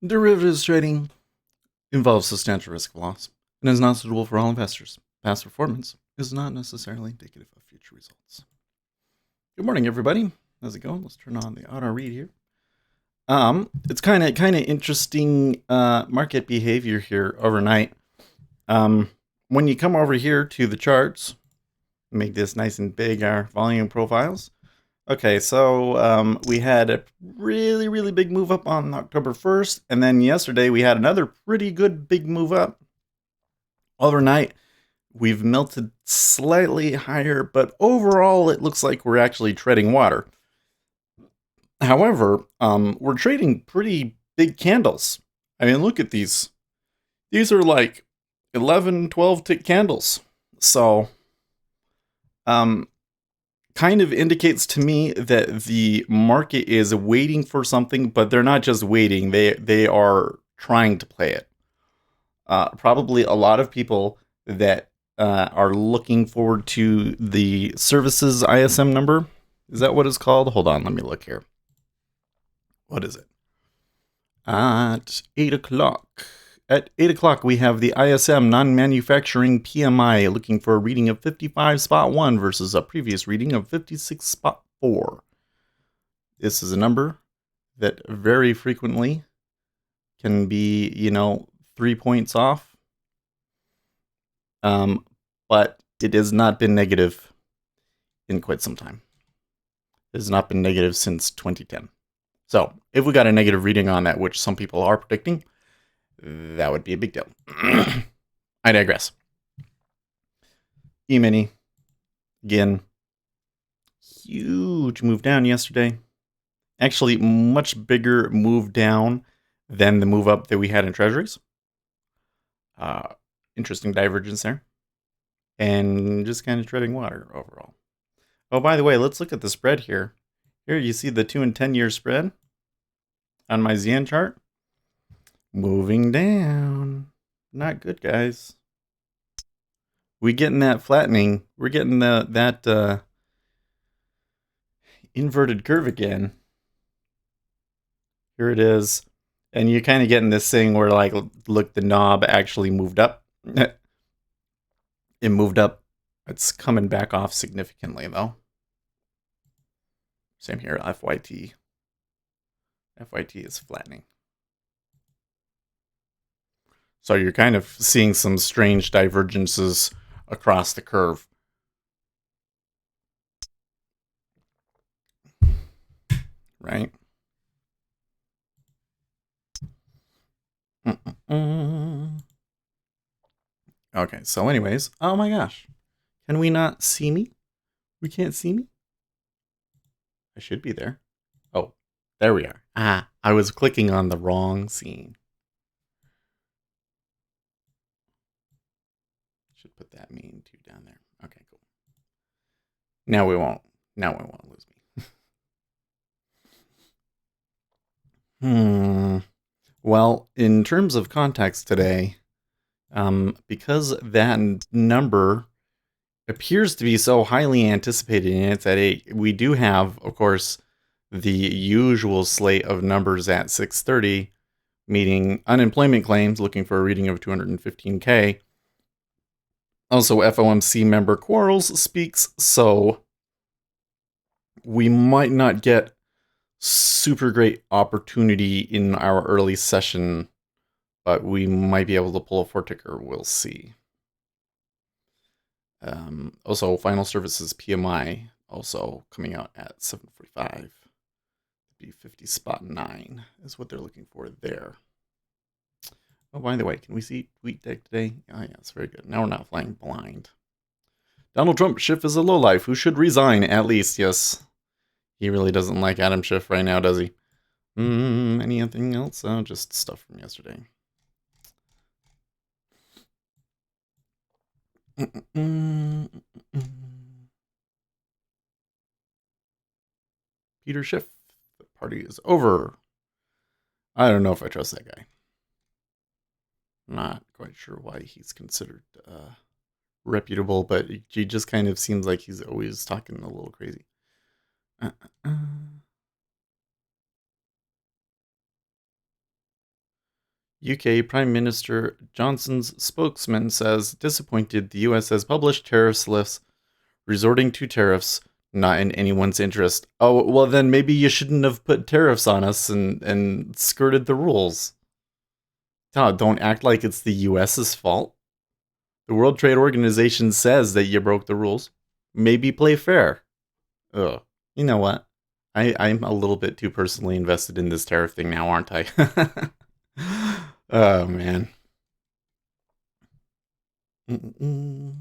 Derivatives trading involves substantial risk of loss and is not suitable for all investors. Past performance is not necessarily indicative of future results. Good morning, everybody. How's it going? Let's turn on the auto read here. It's kind of interesting market behavior here overnight. When you come over here to the charts, make this nice and big, our volume profiles. Okay, so we had a really big move up on October 1st, and then yesterday we had another pretty good big move up. Overnight, we've melted slightly higher, but overall it looks like we're actually treading water. However, we're trading pretty big candles. I mean, look at these. These are like 11, 12 tick candles. So, kind of indicates to me that the market is waiting for something, but they're not just waiting. They are trying to play it. Probably a lot of people that are looking forward to the services ISM number. Is that what it's called? Hold on, let me look here. What is it? At 8 o'clock. At 8 o'clock, we have the ISM non-manufacturing PMI looking for a reading of 55.1 versus a previous reading of 56.4. This is a number that very frequently can be, 3 points off. But it has not been negative in quite some time. It has not been negative since 2010. So, if we got a negative reading on that, which some people are predicting, that would be a big deal. I digress. E-mini, again, huge move down yesterday. Actually, much bigger move down than the move up that we had in Treasuries. Interesting divergence there. And just kind of treading water overall. Oh, by the way, let's look at the spread here. Here you see the 2 and 10 year spread on my ZN chart. Moving down. Not good, guys. We getting that flattening. We're getting that inverted curve again. Here it is. And you're kind of getting this thing where, like, look, the knob actually moved up. It moved up. It's coming back off significantly, though. Same here, FYT. FYT is flattening. So you're kind of seeing some strange divergences across the curve. Right? Okay, so anyways, oh my gosh. Can we not see me? We can't see me? I should be there. Oh, there we are. Ah, I was clicking on the wrong scene. Should put that mean two down there. Okay, cool. Now we won't lose me. Well, in terms of context today, because that number appears to be so highly anticipated and it's at 8, we do have, of course, the usual slate of numbers at 6:30, meaning unemployment claims looking for a reading of 215K. Also, FOMC member Quarles speaks, so we might not get super great opportunity in our early session, but we might be able to pull a 4 ticker. We'll see. Also, final services PMI also coming out at 7:45. Be 50.9 is what they're looking for there. Oh, by the way, can we see TweetDeck today? Oh, yeah, it's very good. Now we're not flying blind. Donald Trump, Schiff is a lowlife who should resign at least. Yes, he really doesn't like Adam Schiff right now, does he? Anything else? Oh, just stuff from yesterday. Peter Schiff, the party is over. I don't know if I trust that guy. Not quite sure why he's considered reputable, but he just kind of seems like he's always talking a little crazy. UK Prime Minister Johnson's spokesman says disappointed the US has published tariffs lists resorting to tariffs not in anyone's interest. Oh, well then maybe you shouldn't have put tariffs on us and skirted the rules. Don't act like it's the US's fault. The World Trade Organization says that you broke the rules. Maybe play fair. Ugh. You know what? I'm a little bit too personally invested in this tariff thing now, aren't I? Oh, man. Mm-mm.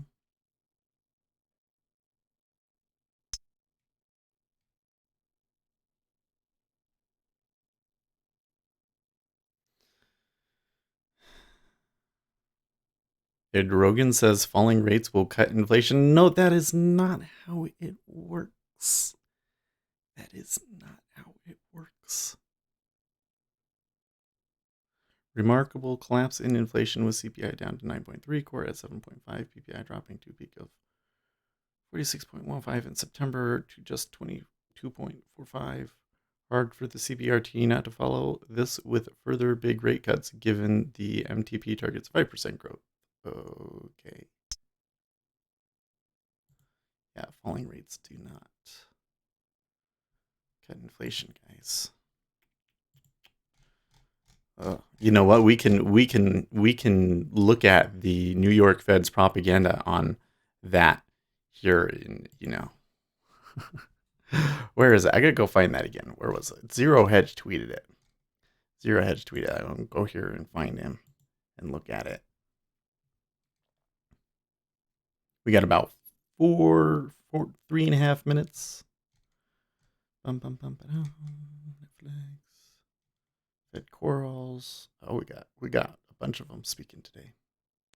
Ed Rogan says falling rates will cut inflation. No, that is not how it works. That is not how it works. Remarkable collapse in inflation with CPI down to 9.3, core at 7.5, PPI dropping to a peak of 46.15 in September to just 22.45. Hard for the CBRT not to follow this with further big rate cuts given the MTP targets 5% growth. Okay. Yeah, falling rates do not cut inflation, guys. You know what? We can look at the New York Fed's propaganda on that here in, where is it? I gotta go find that again. Where was it? Zero Hedge tweeted it. Zero Hedge tweeted it. I'll go here and find him and look at it. We got about 3.5 minutes. Netflix. Fed corals. Oh, we got a bunch of them speaking today.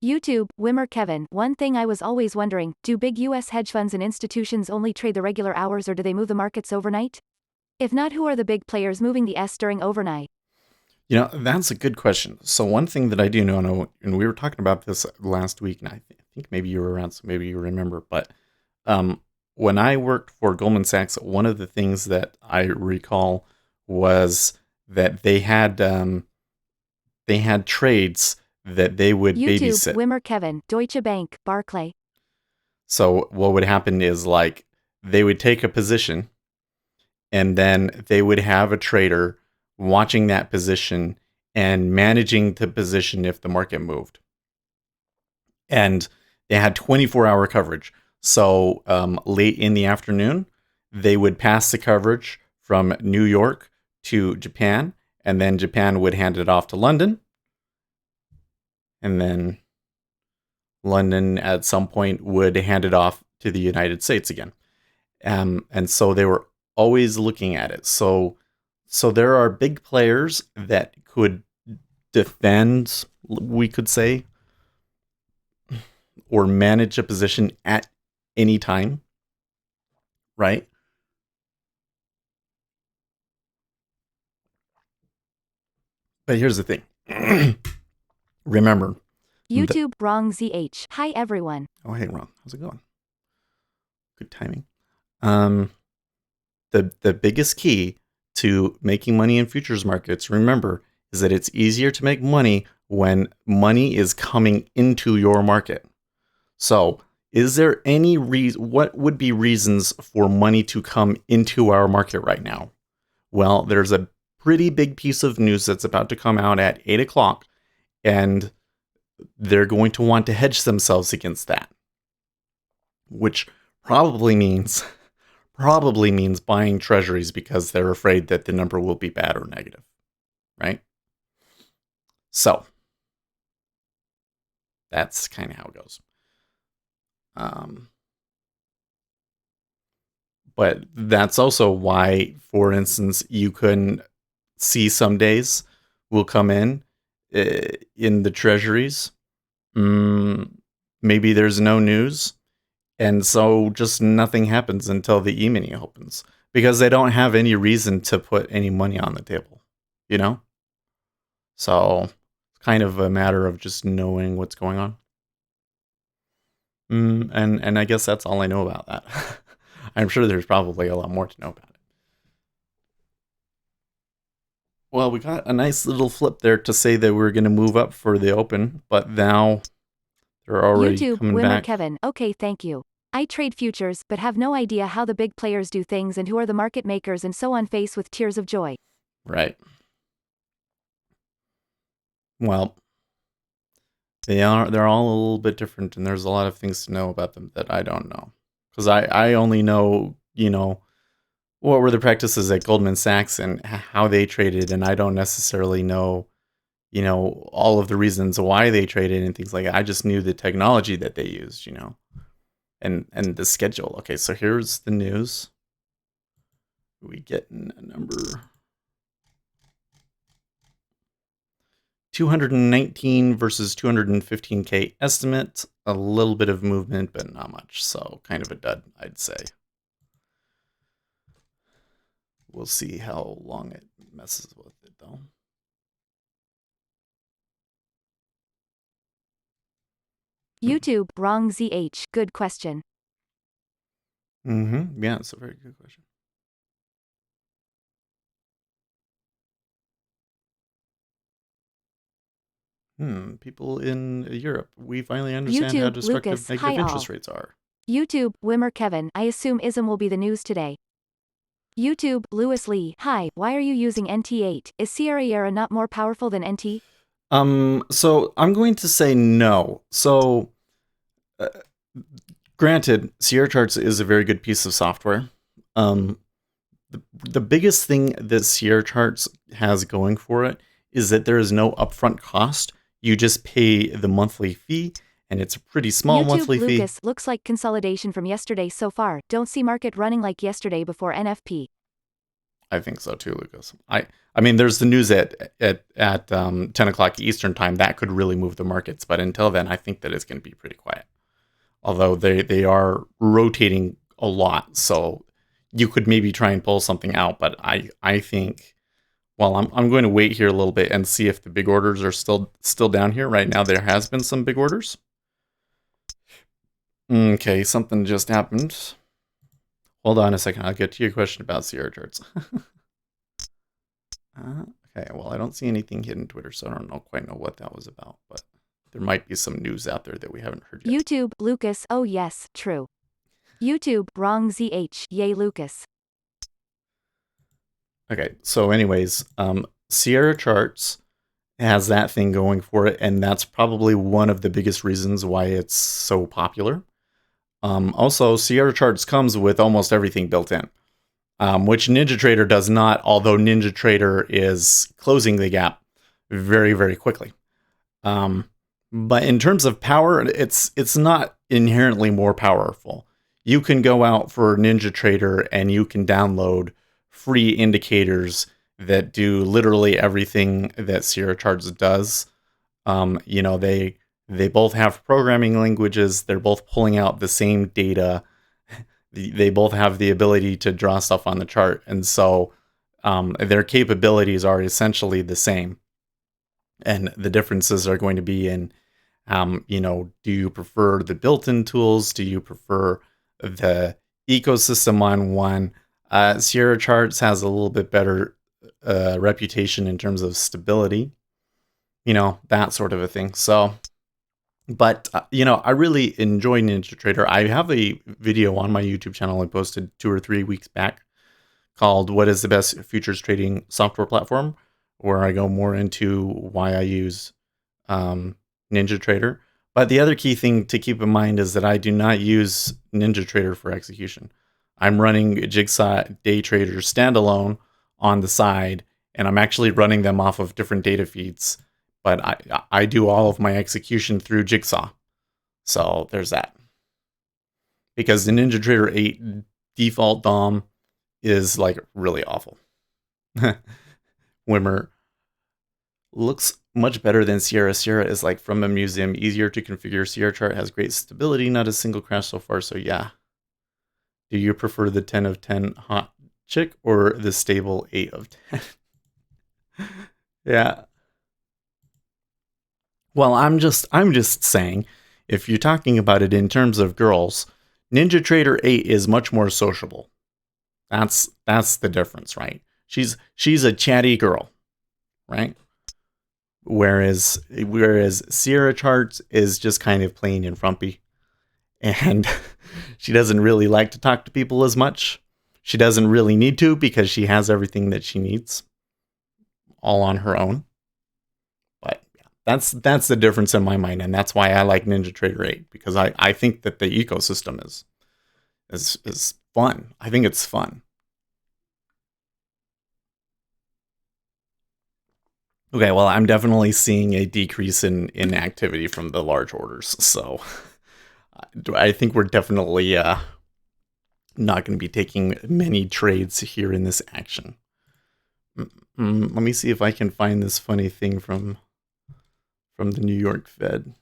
YouTube, Wimmer Kevin. One thing I was always wondering, do big US hedge funds and institutions only trade the regular hours or do they move the markets overnight? If not, who are the big players moving the S during overnight? That's a good question. So one thing that I do know, and we were talking about this last week, and I think maybe you were around, so maybe you remember, but when I worked for Goldman Sachs, one of the things that I recall was that they had trades that they would YouTube, babysit. Wimmer Kevin, Deutsche Bank, Barclay. So what would happen is like they would take a position and then they would have a trader watching that position and managing the position if the market moved. And they had 24-hour coverage. So late in the afternoon, they would pass the coverage from New York to Japan, and then Japan would hand it off to London. And then London at some point would hand it off to the United States again. And so they were always looking at it. So there are big players that could defend, we could say, or manage a position at any time, right? But here's the thing. Remember. YouTube, Wrong ZH. Hi everyone. Oh, hey, Ron. How's it going? Good timing. The biggest key to making money in futures markets, remember, is that it's easier to make money when money is coming into your market. So, is there any reason? What would be reasons for money to come into our market right now? Well, there's a pretty big piece of news that's about to come out at 8 o'clock, and they're going to want to hedge themselves against that, which probably means buying treasuries because they're afraid that the number will be bad or negative, right? So that's kind of how it goes. But that's also why, for instance, you can see some days will come in the treasuries. Maybe there's no news. And so just nothing happens until the E-mini opens because they don't have any reason to put any money on the table, So it's kind of a matter of just knowing what's going on. And I guess that's all I know about that. I'm sure there's probably a lot more to know about it. Well, we got a nice little flip there to say that we're going to move up for the open, but now they're already YouTube, coming Wimmer back. Kevin, okay, thank you. I trade futures but have no idea how the big players do things and who are the market makers and so on, face with tears of joy. Right. Well, they're all a little bit different, and there's a lot of things to know about them that I don't know. Because I only know, what were the practices at Goldman Sachs and how they traded, and I don't necessarily know, all of the reasons why they traded and things like that. I just knew the technology that they used, and the schedule. Okay, so here's the news. We get a number 219 versus 215K estimate. A little bit of movement, but not much. So kind of a dud, I'd say. We'll see how long it messes with it, though. YouTube, wrong ZH, good question. Yeah, it's a very good question. People in Europe, we finally understand how YouTube, destructive Lucas, negative hi all. interest rates are. YouTube, Wimmer Kevin, I assume ISM will be the news today. YouTube, Lewis Lee, hi, why are you using NT8? Is Sierra Era not more powerful than NT? So I'm going to say no. So, uh, granted, Sierra Charts is a very good piece of software. The biggest thing that Sierra Charts has going for it is that there is no upfront cost. You just pay the monthly fee, and it's a pretty small YouTube, monthly fee. Lucas, looks like consolidation from yesterday so far. Don't see market running like yesterday before NFP. I think so too, Lucas. I mean, there's the news at 10 o'clock Eastern time that could really move the markets, but until then, I think that it's going to be pretty quiet. Although they are rotating a lot, so you could maybe try and pull something out. But I think, well, I'm going to wait here a little bit and see if the big orders are still down here. Right now, there has been some big orders. Okay, something just happened. Hold on a second. I'll get to your question about Sierra charts. Okay, well, I don't see anything hidden Twitter, so I don't quite know what that was about, but there might be some news out there that we haven't heard yet. YouTube, Lucas, oh yes, true. YouTube, wrong ZH, yay Lucas. Okay, so anyways, Sierra charts has that thing going for it, and that's probably one of the biggest reasons why it's so popular. Also, Sierra charts comes with almost everything built in. Which NinjaTrader does not, although NinjaTrader is closing the gap very, very quickly. But in terms of power, it's not inherently more powerful. You can go out for NinjaTrader and you can download free indicators that do literally everything that Sierra Charts does. They both have programming languages. They're both pulling out the same data. They both have the ability to draw stuff on the chart, and so their capabilities are essentially the same. And the differences are going to be in, do you prefer the built-in tools? Do you prefer the ecosystem on one? Sierra Charts has a little bit better reputation in terms of stability, that sort of a thing. So, but, I really enjoy NinjaTrader. I have a video on my YouTube channel I posted 2 or 3 weeks back called What is the Best Futures Trading Software Platform, where I go more into why I use NinjaTrader. But the other key thing to keep in mind is that I do not use NinjaTrader for execution. I'm running Jigsaw Day Trader standalone on the side, and I'm actually running them off of different data feeds. But I do all of my execution through Jigsaw. So there's that. Because the NinjaTrader 8 default DOM is like really awful. Wimmer looks much better than Sierra. Sierra is like from a museum, easier to configure. Sierra chart has great stability, not a single crash so far. So yeah. Do you prefer the 10 of 10 hot chick or the stable 8 of 10? Yeah. Well, I'm just saying, if you're talking about it in terms of girls, NinjaTrader 8 is much more sociable. That's the difference, right? She's a chatty girl. right? Whereas Sierra Charts is just kind of plain and frumpy, and she doesn't really like to talk to people as much. She doesn't really need to because she has everything that she needs all on her own. But yeah, that's the difference in my mind, and that's why I like NinjaTrader 8, because I think that the ecosystem is fun. I think it's fun. Okay, well, I'm definitely seeing a decrease in activity from the large orders, so I think we're definitely not going to be taking many trades here in this action. Let me see if I can find this funny thing from the New York Fed.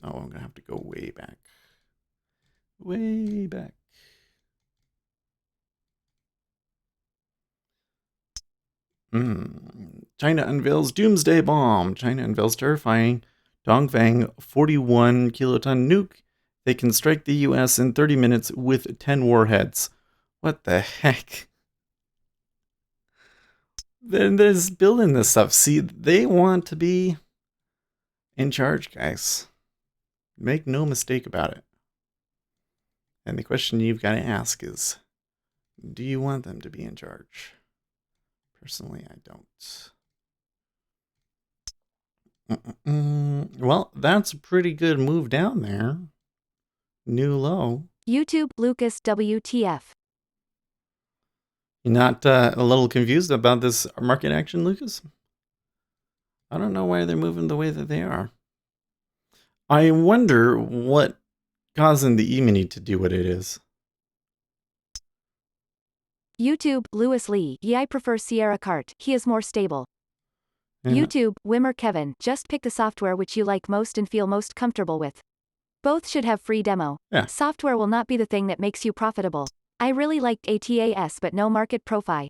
Oh, I'm going to have to go way back. Way back. China unveils doomsday bomb. China unveils terrifying Dongfang 41 kiloton nuke. They can strike the US in 30 minutes with 10 warheads. What the heck? They're just building this stuff. See, they want to be in charge, guys. Make no mistake about it. And the question you've got to ask is, do you want them to be in charge? Personally, I don't. Well, that's a pretty good move down there. New low. YouTube, Lucas WTF. You're not a little confused about this market action, Lucas? I don't know why they're moving the way that they are. I wonder what causing the E-mini to do what it is. YouTube, Lewis Lee. Yeah, I prefer Sierra Cart. He is more stable. Yeah. YouTube, Wimmer Kevin. Just pick the software which you like most and feel most comfortable with. Both should have free demo. Yeah. Software will not be the thing that makes you profitable. I really liked ATAS but no market profile.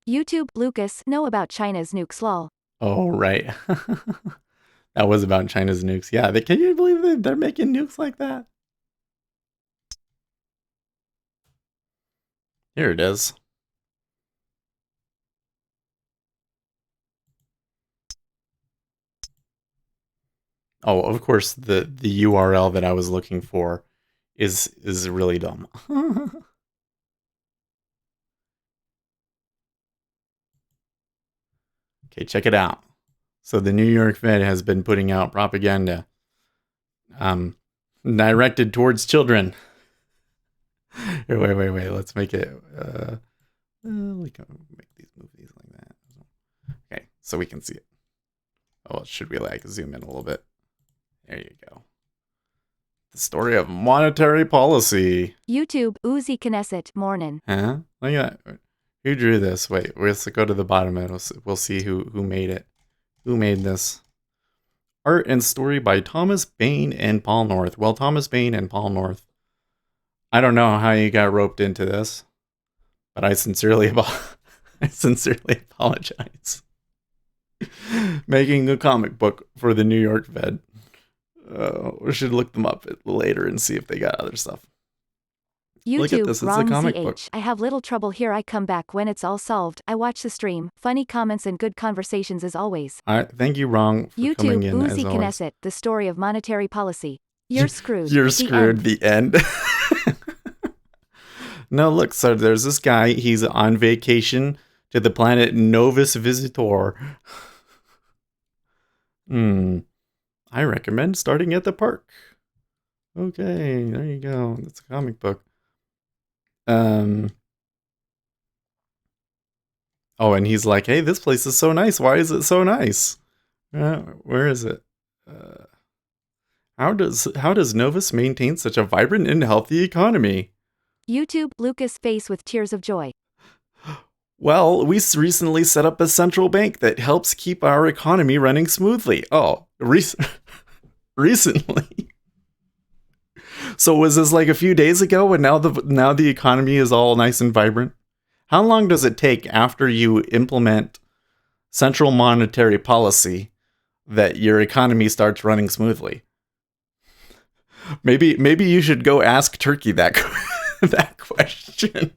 YouTube, Lucas. Know about China's nukes lol. Oh, right. That was about China's nukes. Yeah, can you believe they're making nukes like that? Here it is. Oh, of course, the URL that I was looking for is really dumb. Okay, check it out. So the New York Fed has been putting out propaganda directed towards children. Here, wait. Let's make it. Make these movies like that. Okay, so we can see it. Oh, should we zoom in a little bit? There you go. The story of monetary policy. YouTube, Uzi Knesset, morning. Huh? Look at that. Who drew this? Wait, let's go to the bottom and we'll see who made it. Who made this? Art and story by Thomas Bain and Paul North. Well, Thomas Bain and Paul North, I don't know how you got roped into this, but I sincerely apologize. Making a comic book for the New York Fed. We should look them up later and see if they got other stuff. YouTube, look at this, it's a comic book. I have little trouble here. I come back when it's all solved. I watch the stream. Funny comments and good conversations as always. All right, thank you, Wrong, for YouTube, coming in Uzi as always. Knesset, the story of monetary policy. You're screwed. You're screwed. The end. No, look, so there's this guy. He's on vacation to the planet Novus Visitor. I recommend starting at the park. Okay, there you go. That's a comic book. Oh, and he's like, hey, this place is so nice. Why is it so nice? Where is it? How does Novus maintain such a vibrant and healthy economy? YouTube, Lucas face with tears of joy. Well, we recently set up a central bank that helps keep our economy running smoothly. Oh, recently. So was this like a few days ago, and now the economy is all nice and vibrant? How long does it take after you implement central monetary policy that your economy starts running smoothly? Maybe you should go ask Turkey that that question.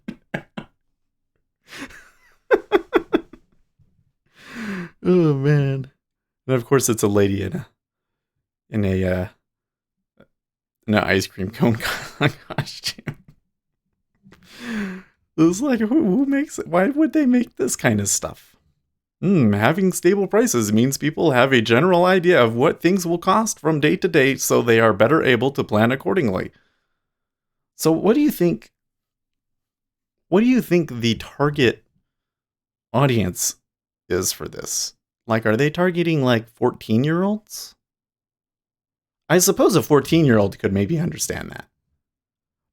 Oh man. And of course, it's a lady in a in an ice cream cone costume. It's like, who makes it? Why would they make this kind of stuff? Having stable prices means people have a general idea of what things will cost from day to day, so they are better able to plan accordingly. So, what do you think? What do you think the target audience is for this? Like, are they targeting like 14-year-olds? I suppose a 14-year-old could maybe understand that.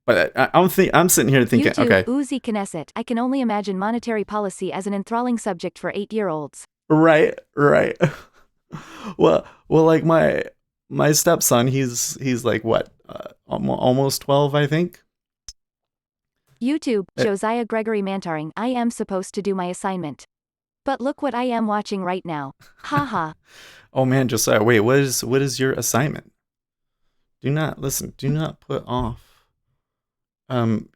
But I'm sitting here thinking, YouTube, okay, Uzi Knesset. I can only imagine monetary policy as an enthralling subject for 8-year-olds. right, right. well, like my stepson, he's like what, almost 12, I think. YouTube, Josiah Gregory Mantaring. I am supposed to do my assignment. But look what I am watching right now. Haha. Oh man, Josiah, wait, what is your assignment? Do not put off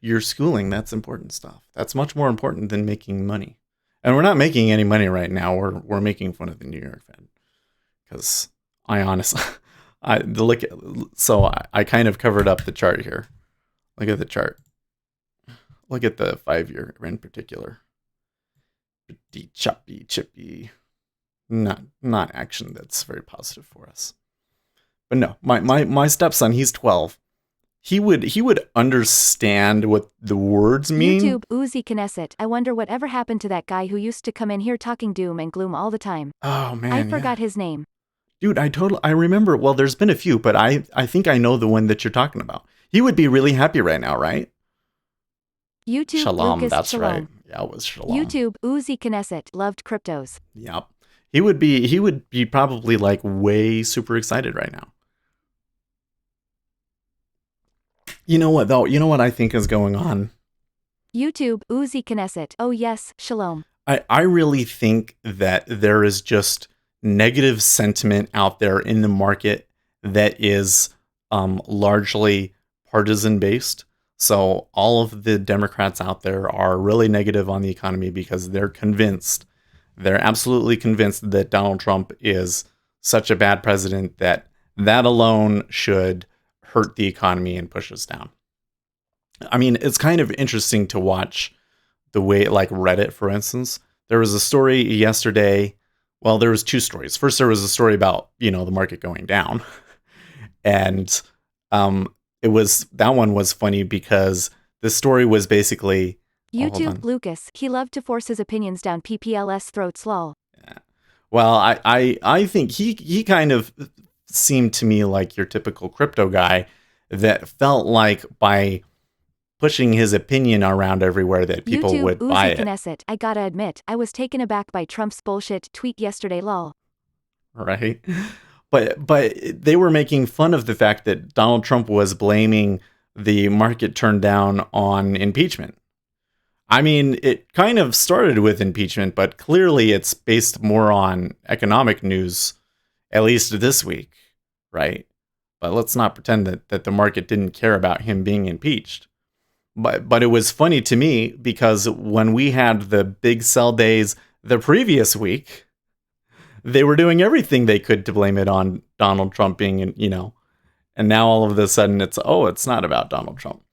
your schooling. That's important stuff. That's much more important than making money. And we're not making any money right now. We're making fun of the New York Fed because I honestly, I kind of covered up the chart here. Look at the chart. Look at the 5-year in particular. Pretty choppy, chippy. Not action that's very positive for us. But no, my stepson, he's 12. He would understand what the words mean. YouTube, Uzi Knesset. I wonder whatever happened to that guy who used to come in here talking doom and gloom all the time. Oh man, I forgot his name. Dude, I remember. Well, there's been a few, but I think I know the one that you're talking about. He would be really happy right now, right? YouTube, Shalom, Lucas that's Shalom. right. Yeah, it was Shalom. YouTube, Uzi Knesset. Loved cryptos. Yep. He would be probably like way super excited right now. You know what though? You know what I think is going on? YouTube, Uzi Knesset. Oh yes, Shalom. I really think that there is just negative sentiment out there in the market that is largely partisan based. So all of the Democrats out there are really negative on the economy because they're absolutely convinced that Donald Trump is such a bad president that alone should hurt the economy and push us down. I mean, it's kind of interesting to watch the way, like Reddit, for instance. There was a story yesterday. Well, there was two stories. First, there was a story about, the market going down. And that one was funny because the story was basically YouTube, Lucas. He loved to force his opinions down PPL's throats, lol. Yeah. Well, I think he kind of seemed to me like your typical crypto guy that felt like by pushing his opinion around everywhere that people YouTube, would Uzi buy it. Knesset. I gotta admit, I was taken aback by Trump's bullshit tweet yesterday, lol. Right? But they were making fun of the fact that Donald Trump was blaming the market turn down on impeachment. I mean, it kind of started with impeachment, but clearly it's based more on economic news, at least this week, right? But let's not pretend that the market didn't care about him being impeached. But it was funny to me because when we had the big sell days the previous week, they were doing everything they could to blame it on Donald Trump being, and now all of a sudden it's not about Donald Trump.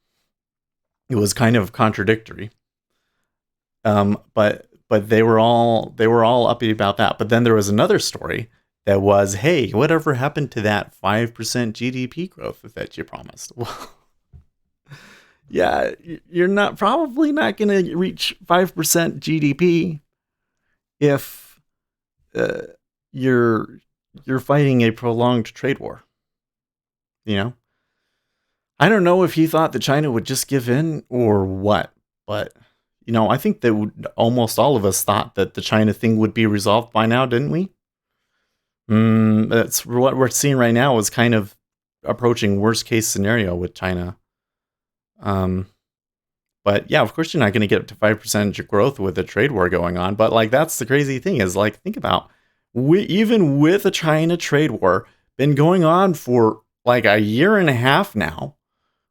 It was kind of contradictory. But they were all uppy about that. But then there was another story that was, hey, whatever happened to that 5% GDP growth that you promised? Well, yeah, you're probably not going to reach 5% GDP if you're fighting a prolonged trade war. I don't know if he thought that China would just give in or what, but I think that almost all of us thought that the China thing would be resolved by now, didn't we? That's what we're seeing right now is kind of approaching worst case scenario with China. But yeah, of course you're not going to get up to 5% growth with a trade war going on. But like, that's the crazy thing is like, think about even with a China trade war been going on for like a year and a half now,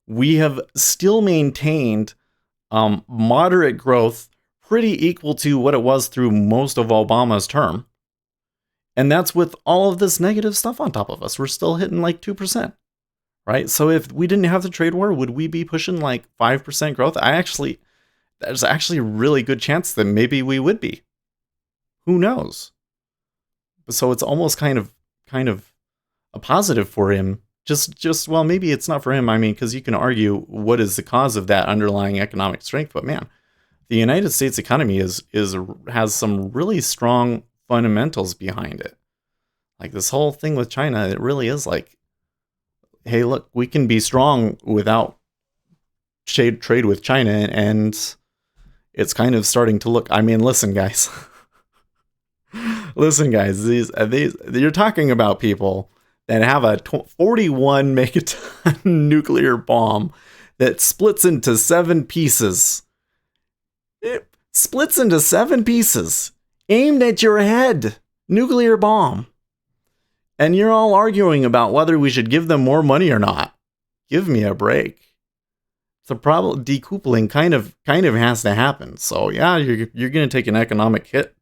we have still maintained moderate growth pretty equal to what it was through most of Obama's term. And that's with all of this negative stuff on top of us. We're still hitting like 2%, right? So if we didn't have the trade war, would we be pushing like 5% growth? There's actually a really good chance that maybe we would be. Who knows? So it's almost kind of a positive for him. Well, maybe it's not for him. I mean, because you can argue what is the cause of that underlying economic strength, but man, the United States economy has some really strong fundamentals behind it. Like this whole thing with China, it really is like, hey, look, we can be strong without trade with China, and it's kind of starting to look. I mean, listen, guys. Listen, guys, these you're talking about people that have a 41 megaton nuclear bomb that splits into 7 pieces. It splits into 7 pieces aimed at your head. Nuclear bomb. And you're all arguing about whether we should give them more money or not. Give me a break. The problem, decoupling kind of has to happen. So yeah, you're going to take an economic hit.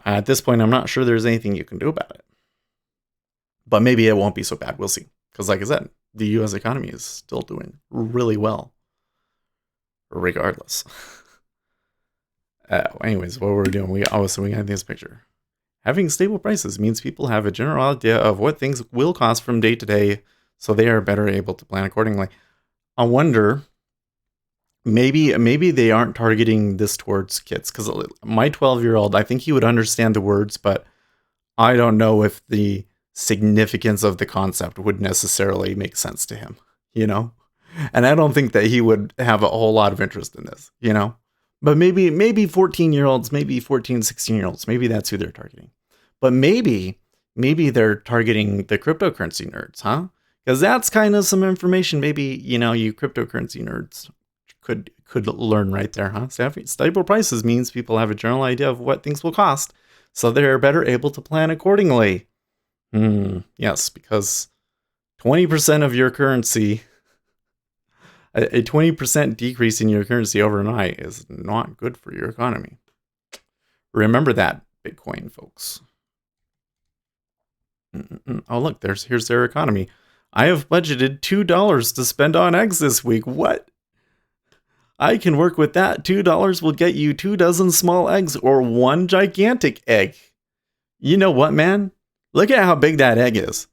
At this point, I'm not sure there's anything you can do about it. But maybe it won't be so bad. We'll see. Because like I said, the U.S. economy is still doing really well. Regardless. Anyways, what we're doing, we got this picture. Having stable prices means people have a general idea of what things will cost from day to day, so they are better able to plan accordingly. I wonder, maybe they aren't targeting this towards kids, because my 12-year-old, I think he would understand the words, but I don't know if the significance of the concept would necessarily make sense to him, you know? And I don't think that he would have a whole lot of interest in this, you know? But maybe 14-year-olds, maybe 14, 16-year-olds, maybe that's who they're targeting. But maybe they're targeting the cryptocurrency nerds, huh? Because that's kind of some information maybe, you cryptocurrency nerds could learn right there, huh? Stable prices means people have a general idea of what things will cost, so they're better able to plan accordingly. Yes, because 20% of your currency, a 20% decrease in your currency overnight is not good for your economy. Remember that, Bitcoin folks. Oh, look, here's their economy. I have budgeted $2 to spend on eggs this week. What? I can work with that. $2 will get you 2 dozen small eggs or 1 gigantic egg. You know what, man? Look at how big that egg is.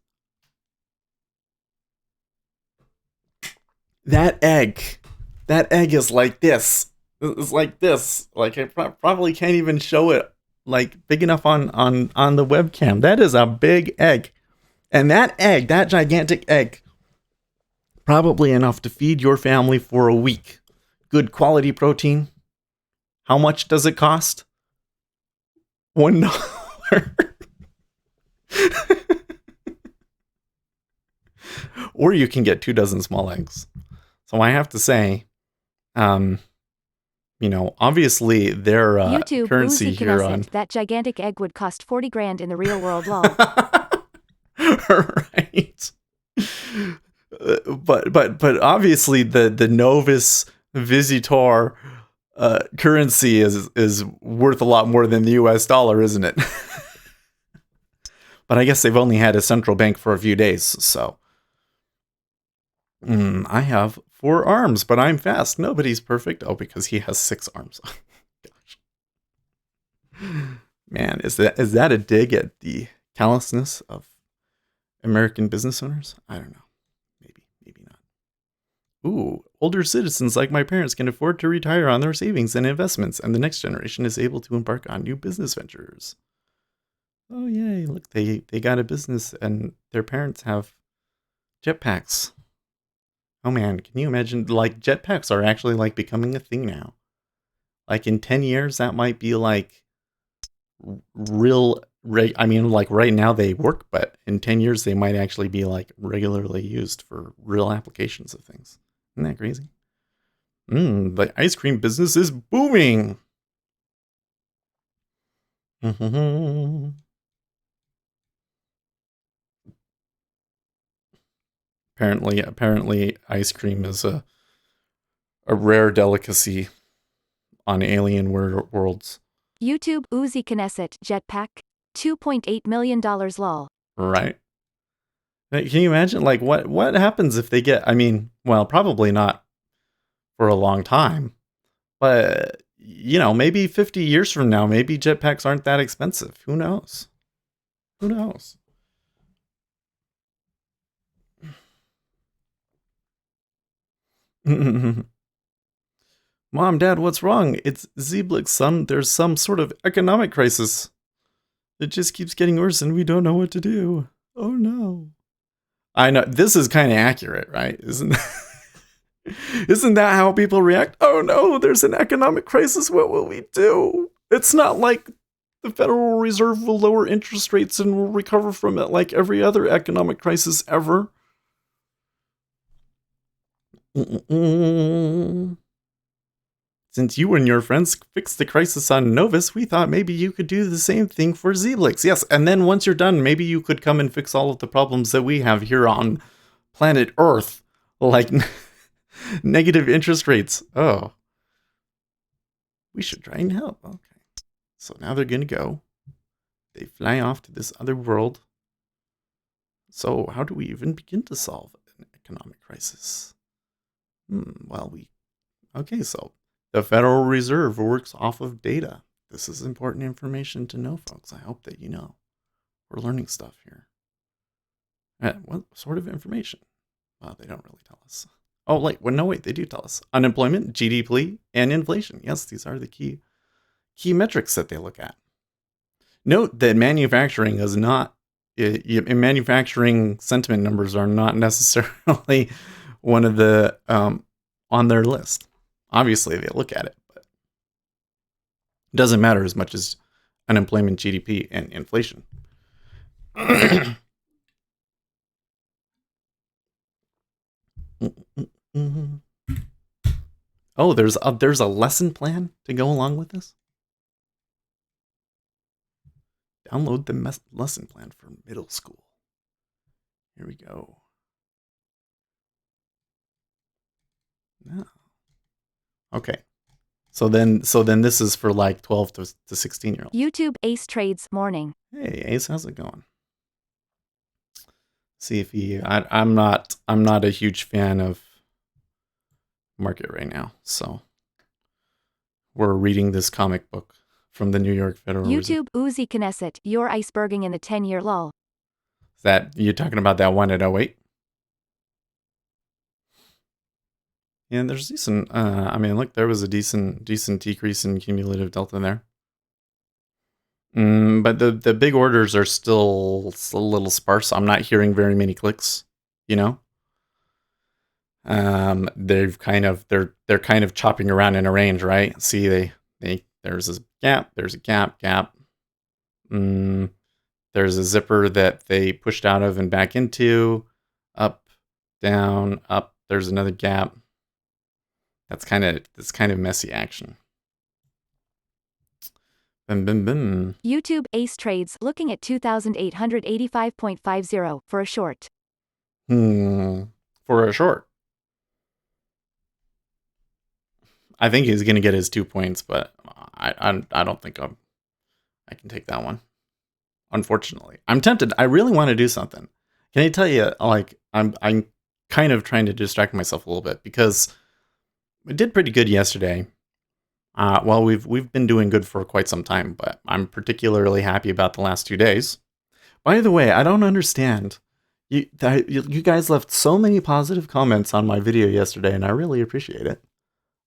That egg is like this. It's like this. Like I probably can't even show it like big enough on the webcam. That is a big egg. And that gigantic egg, probably enough to feed your family for a week. Good quality protein. How much does it cost? $1. Or you can get 2 dozen small eggs. So I have to say, obviously their YouTube, currency here on that gigantic egg would cost 40 grand in the real world. Lol. Right. But obviously the Novus Visitor currency is worth a lot more than the US dollar, isn't it? But I guess they've only had a central bank for a few days, so. I have 4 arms, but I'm fast. Nobody's perfect. Oh, because he has 6 arms. Gosh. Man, is that a dig at the callousness of American business owners? I don't know. Maybe not. Ooh, older citizens like my parents can afford to retire on their savings and investments, and the next generation is able to embark on new business ventures. Oh, yay. Look, they got a business, and their parents have jetpacks. Oh man, can you imagine, like, jetpacks are actually, like, becoming a thing now. Like, in 10 years, that might be, like, like, right now they work, but in 10 years, they might actually be, like, regularly used for real applications of things. Isn't that crazy? The ice cream business is booming! Apparently, ice cream is a rare delicacy on alien worlds. YouTube, Uzi Knesset, jetpack. $2.8 million lol. Right? Can you imagine, like, what happens if they get, I mean, well, probably not for a long time, but, maybe 50 years from now, maybe jetpacks aren't that expensive. Who knows? Who knows? Mom, Dad, what's wrong? It's Zeeblix, there's some sort of economic crisis. It just keeps getting worse and we don't know what to do. Oh no. I know, this is kind of accurate, right? Isn't that how people react? Oh no, there's an economic crisis. What will we do? It's not like the Federal Reserve will lower interest rates and will recover from it like every other economic crisis ever. Since you and your friends fixed the crisis on Novus, we thought maybe you could do the same thing for Zeeblix. Yes, and then once you're done, maybe you could come and fix all of the problems that we have here on planet Earth, like negative interest rates. Oh. We should try and help. Okay. So now they're going to go. They fly off to this other world. So how do we even begin to solve an economic crisis? Okay, so the Federal Reserve works off of data. This is important information to know, folks. I hope that you know. We're learning stuff here. What sort of information? Well, they don't really tell us. Oh, wait, they do tell us. Unemployment, GDP, and inflation. Yes, these are the key metrics that they look at. Note that manufacturing is not, manufacturing sentiment numbers are not necessarily one of the, on their list. Obviously, they look at it, but it doesn't matter as much as unemployment, GDP, and inflation. Oh, there's a lesson plan to go along with this? Download the lesson plan for middle school. Here we go. No. Okay. So then this is for like 12 to 16-year-olds. YouTube Ace Trades morning. Hey Ace, how's it going? See if I'm not a huge fan of market right now, so we're reading this comic book from the New York Federal YouTube Reserve. Uzi Knesset, you're iceberging in the 10-year lull. Is that you talking about that one at 08? Yeah, there's decent. I mean, look, there was a decent decrease in cumulative delta there. But the big orders are still a little sparse. I'm not hearing very many clicks. They're kind of chopping around in a range, right? See, there's a gap. There's a gap. There's a zipper that they pushed out of and back into. Up, down, up. There's another gap. That's kind of messy action. YouTube Ace Trades looking at 2,885.50 for a short. For a short. I think he's gonna get his 2 points, but I don't think I can take that one. Unfortunately, I'm tempted. I really want to do something. Can I tell you? Like, I'm kind of trying to distract myself a little bit because we did pretty good yesterday. Well, we've been doing good for quite some time, but I'm particularly happy about the last 2 days. By the way, I don't understand. You guys left so many positive comments on my video yesterday, and I really appreciate it.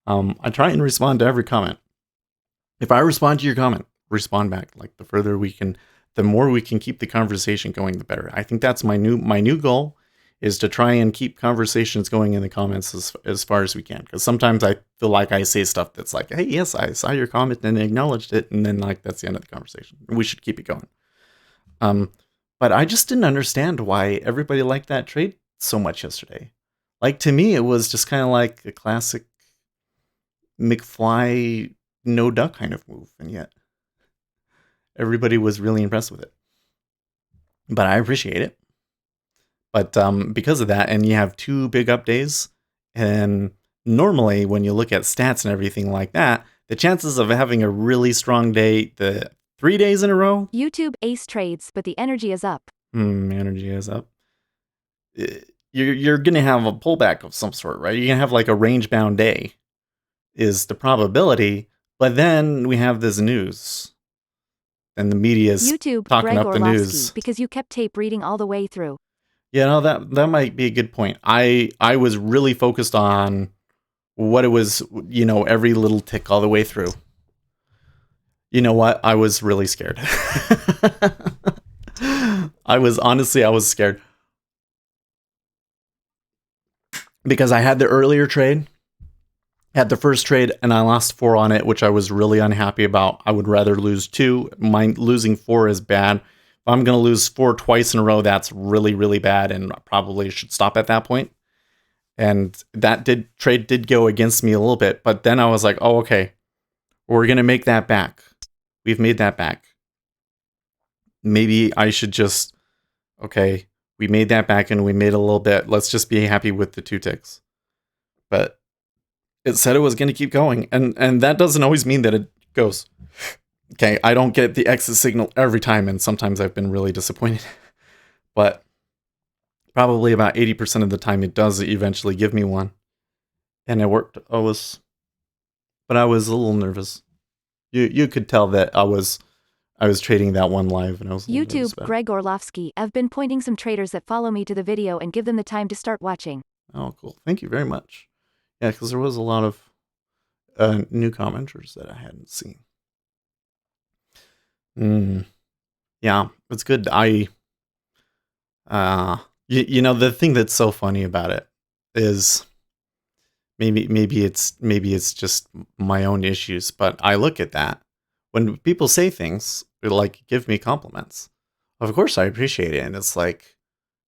I try and respond to every comment. If I respond to your comment, respond back. Like, the more we can keep the conversation going, the better. I think that's my new goal, is to try and keep conversations going in the comments as far as we can. Because sometimes I feel like I say stuff that's like, hey, yes, I saw your comment and acknowledged it, and then like that's the end of the conversation. We should keep it going. But I just didn't understand why everybody liked that trade so much yesterday. Like, to me, it was just kind of like a classic McFly no duck kind of move, and yet everybody was really impressed with it. But I appreciate it. But because of that, and you have 2 big up days, and normally when you look at stats and everything like that, the chances of having a really strong day the 3 days in a row. YouTube ace trades, but the energy is up. Energy is up. You're going to have a pullback of some sort, right? You're going to have like a range bound day is the probability. But then we have this news. And the media is YouTube, talking Greg up the Orlovsky, news. because you kept tape reading all the way through. Yeah, no, that might be a good point. I was really focused on what it was, every little tick all the way through. You know what? I was really scared. I was scared. Because I had the earlier trade, had the first trade, and I lost 4 on it, which I was really unhappy about. I would rather lose 2. Losing 4 is bad. If I'm going to lose 4 twice in a row, that's really, really bad, and I probably should stop at that point. And that trade did go against me a little bit, but then I was like, oh, okay, we're going to make that back. We've made that back. Maybe I should just, okay, we made that back and we made a little bit. Let's just be happy with the 2 ticks. But it said it was going to keep going. And that doesn't always mean that it goes. Okay, I don't get the exit signal every time, and sometimes I've been really disappointed. But probably about 80% of the time it does eventually give me one. And it worked. But I was a little nervous. You could tell that I was trading that one live, and I was YouTube, Greg Orlovsky. I've been pointing some traders that follow me to the video and give them the time to start watching. Oh, cool. Thank you very much. Yeah, because there was a lot of new commenters that I hadn't seen. Yeah, it's good. The thing that's so funny about it is maybe it's just my own issues, but I look at that when people say things like give me compliments. Of course, I appreciate it, and it's like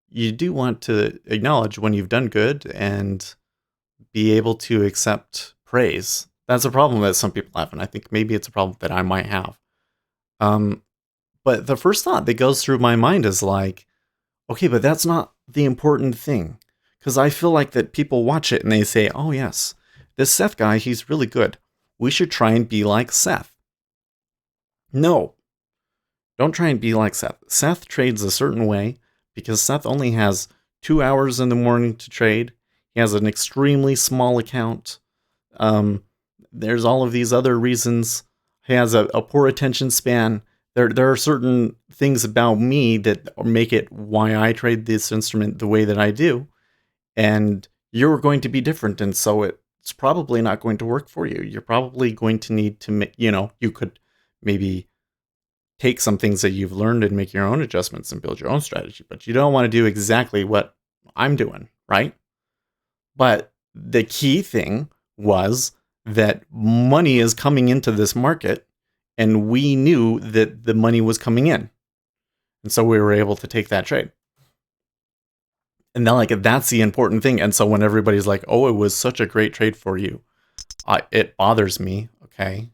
you do want to acknowledge when you've done good and be able to accept praise. That's a problem that some people have, and I think maybe it's a problem that I might have. But the first thought that goes through my mind is like, okay, but that's not the important thing. Because I feel like that people watch it and they say, oh yes, this Seth guy, he's really good. We should try and be like Seth. No, don't try and be like Seth. Seth trades a certain way because Seth only has 2 hours in the morning to trade. He has an extremely small account. There's all of these other reasons. He has a poor attention span. There are certain things about me that make it why I trade this instrument the way that I do. And you're going to be different. And so it's probably not going to work for you. You're probably going to need to, you could maybe take some things that you've learned and make your own adjustments and build your own strategy. But you don't want to do exactly what I'm doing, right? But the key thing was that money is coming into this market, and we knew that the money was coming in. And so we were able to take that trade. And then, that's the important thing. And so when everybody's like, oh, it was such a great trade for you, it bothers me, okay?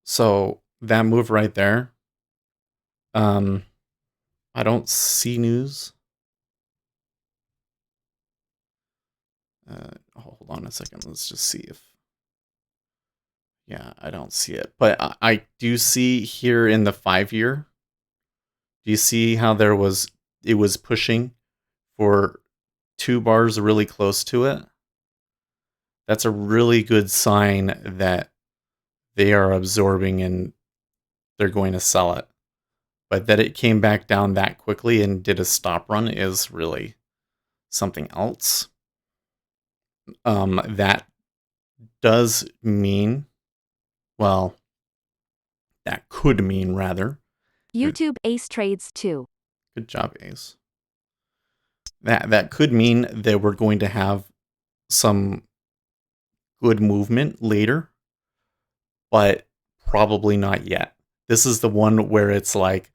So that move right there, I don't see news. Hold on a second. Let's just see if... Yeah, I don't see it. But I do see here in the 5-year, do you see how it was pushing for 2 bars really close to it? That's a really good sign that they are absorbing and they're going to sell it. But that it came back down that quickly and did a stop run is really something else. That does mean, well, that could mean rather. YouTube ace trades too. Good job, Ace. That could mean that we're going to have some good movement later, but probably not yet. This is the one where it's like,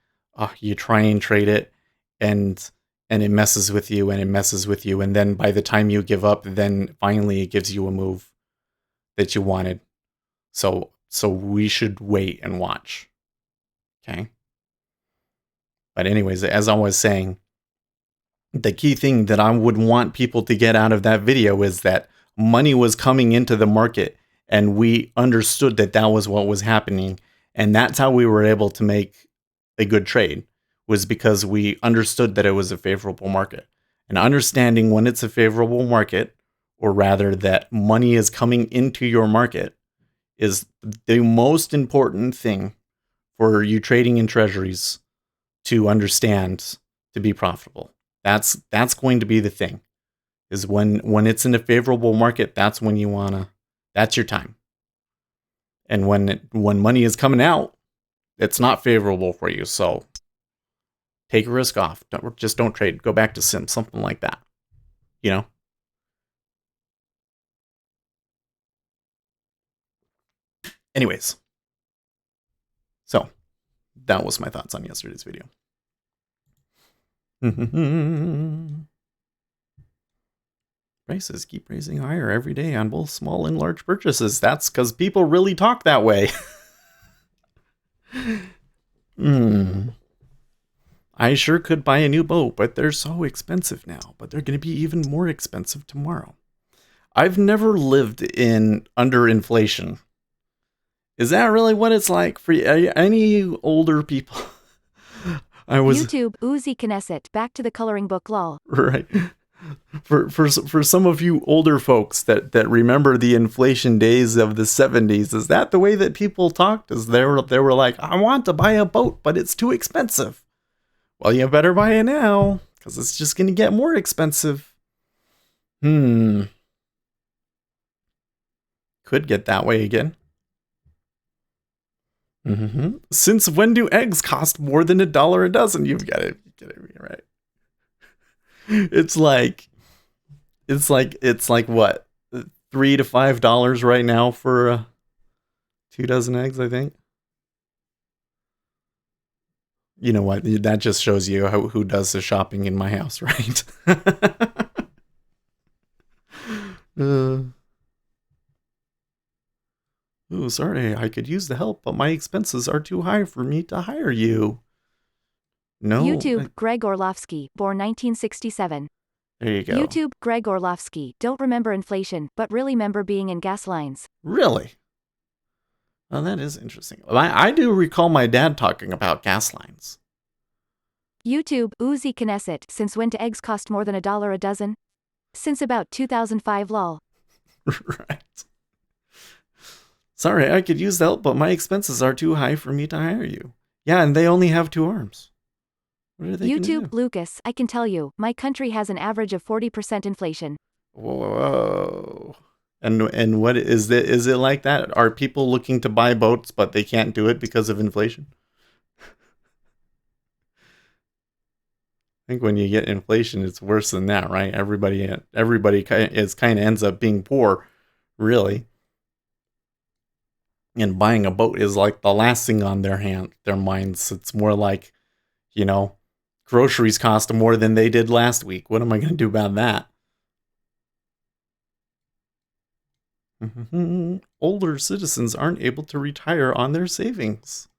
you try and trade it, and it messes with you, and it messes with you, and then by the time you give up, then finally it gives you a move that you wanted. So we should wait and watch. Okay? But anyways, as I was saying, the key thing that I would want people to get out of that video is that money was coming into the market and we understood that that was what was happening, and that's how we were able to make a good trade, was because we understood that it was a favorable market. And understanding when it's a favorable market, or rather that money is coming into your market, is the most important thing for you trading in treasuries to understand to be profitable. That's going to be the thing. Is when it's in a favorable market, that's when you wanna. That's your time. And when money is coming out, it's not favorable for you. So take a risk off. Don't trade. Go back to something like that. You know. Anyways, so that was my thoughts on yesterday's video. Prices keep raising higher every day on both small and large purchases. That's because people really talk that way. I sure could buy a new boat, but they're so expensive now. But they're going to be even more expensive tomorrow. I've never lived in under inflation. Is that really what it's like for any older people? YouTube, Uzi Knesset, back to the coloring book lol. Right. For some of you older folks that remember the inflation days of the 70s, is that the way that people talked? Is they were like, I want to buy a boat, but it's too expensive. Well, you better buy it now, because it's just going to get more expensive. Could get that way again. Since when do eggs cost more than $1 a dozen? You've got it right. It's like what, $3 to $5 right now for 2 dozen eggs, I think. You know what? That just shows you who does the shopping in my house, right? Oh, sorry, I could use the help, but my expenses are too high for me to hire you. No. YouTube, Greg Orlovsky, born 1967. There you go. YouTube, Greg Orlovsky, don't remember inflation, but really remember being in gas lines. Really? Well, that is interesting. I do recall my dad talking about gas lines. YouTube, Uzi Knesset, since when do eggs cost more than $1 a dozen? Since about 2005 lol. Right. Sorry, I could use the help, but my expenses are too high for me to hire you. Yeah, and they only have 2 arms. What are they gonna do? YouTube, Lucas, I can tell you, my country has an average of 40% inflation. Whoa. And what is it? Is it like that? Are people looking to buy boats, but they can't do it because of inflation? I think when you get inflation, it's worse than that, right? Everybody kind of ends up being poor, really. And buying a boat is like the last thing on their minds. It's more like, groceries cost more than they did last week. What am I going to do about that? Older citizens aren't able to retire on their savings.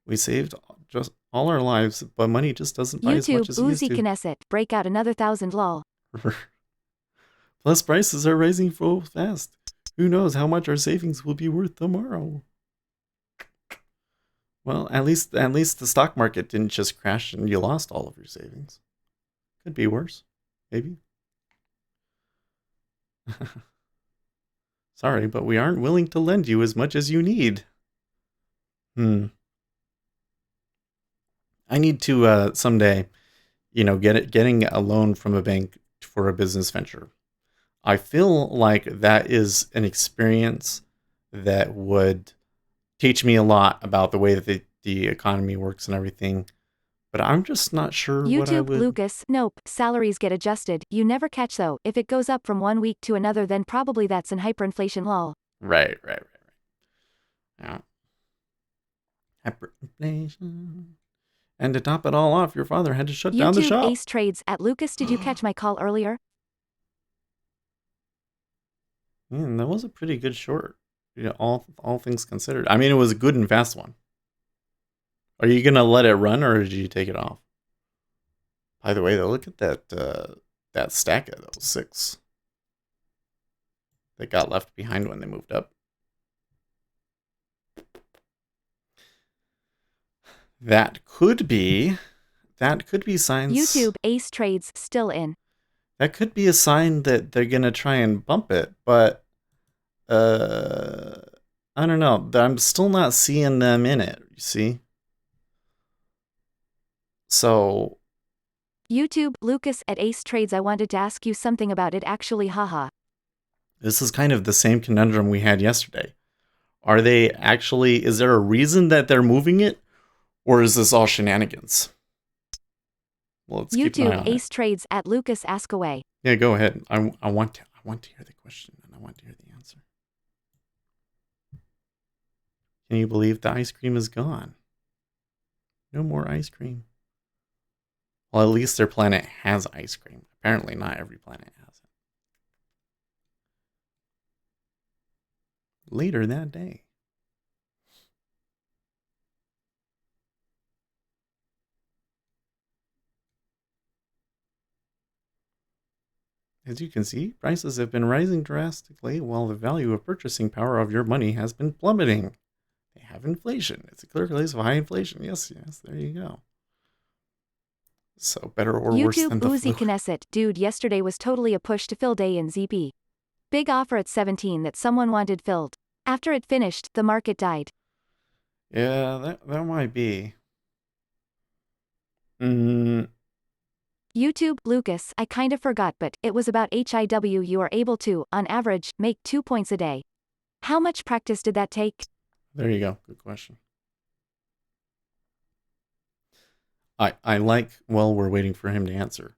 We saved just all our lives, but money just doesn't buy as much as it used to. YouTube, Uzi Knesset, break out another 1,000 lol. Plus, prices are rising so fast. Who knows how much our savings will be worth tomorrow? Well, at least the stock market didn't just crash and you lost all of your savings. Could be worse, maybe. Sorry, but we aren't willing to lend you as much as you need. I need to someday, getting a loan from a bank for a business venture. I feel like that is an experience that would teach me a lot about the way that the economy works and everything. But I'm just not sure YouTube, what I would... Lucas, nope, salaries get adjusted. You never catch though. If it goes up from one week to another, then probably that's an hyperinflation lol. Right. Yeah. Hyperinflation. And to top it all off, your father had to shut down the shop. YouTube, Ace Trades, at Lucas, did you catch my call earlier? Man, that was a pretty good short. All things considered. I mean, it was a good and fast one. Are you gonna let it run, or did you take it off? By the way, though, look at that stack of those 6 that got left behind when they moved up. That could be signs. YouTube, Ace trades still in. That could be a sign that they're gonna try and bump it, but I don't know. I'm still not seeing them in it. You see? So YouTube, Lucas at Ace Trades. I wanted to ask you something about it actually, haha. this is kind of the same conundrum we had yesterday. Are they actually? Is there a reason that they're moving it, or is this all shenanigans? Well, let's keep an eye YouTube, on Ace it. Trades at Lucas ask away. Yeah, go ahead. I want to hear the question and I want to hear the answer. Can you believe the ice cream is gone? No more ice cream. Well, at least their planet has ice cream. Apparently, not every planet has it. Later that day. As you can see, prices have been rising drastically while the value of purchasing power of your money has been plummeting. They have inflation. It's a clear case of high inflation. Yes, there you go. So better or worse YouTube, than the Uzi flu. Knesset. Dude, yesterday was totally a push to fill day in ZB. Big offer at 17 that someone wanted filled. After it finished, the market died. Yeah, that might be. YouTube, Lucas, I kinda forgot, but it was about HIW. You are able to, on average, make 2 points a day. How much practice did that take? There you go. Good question. I like, well, we're waiting for him to answer.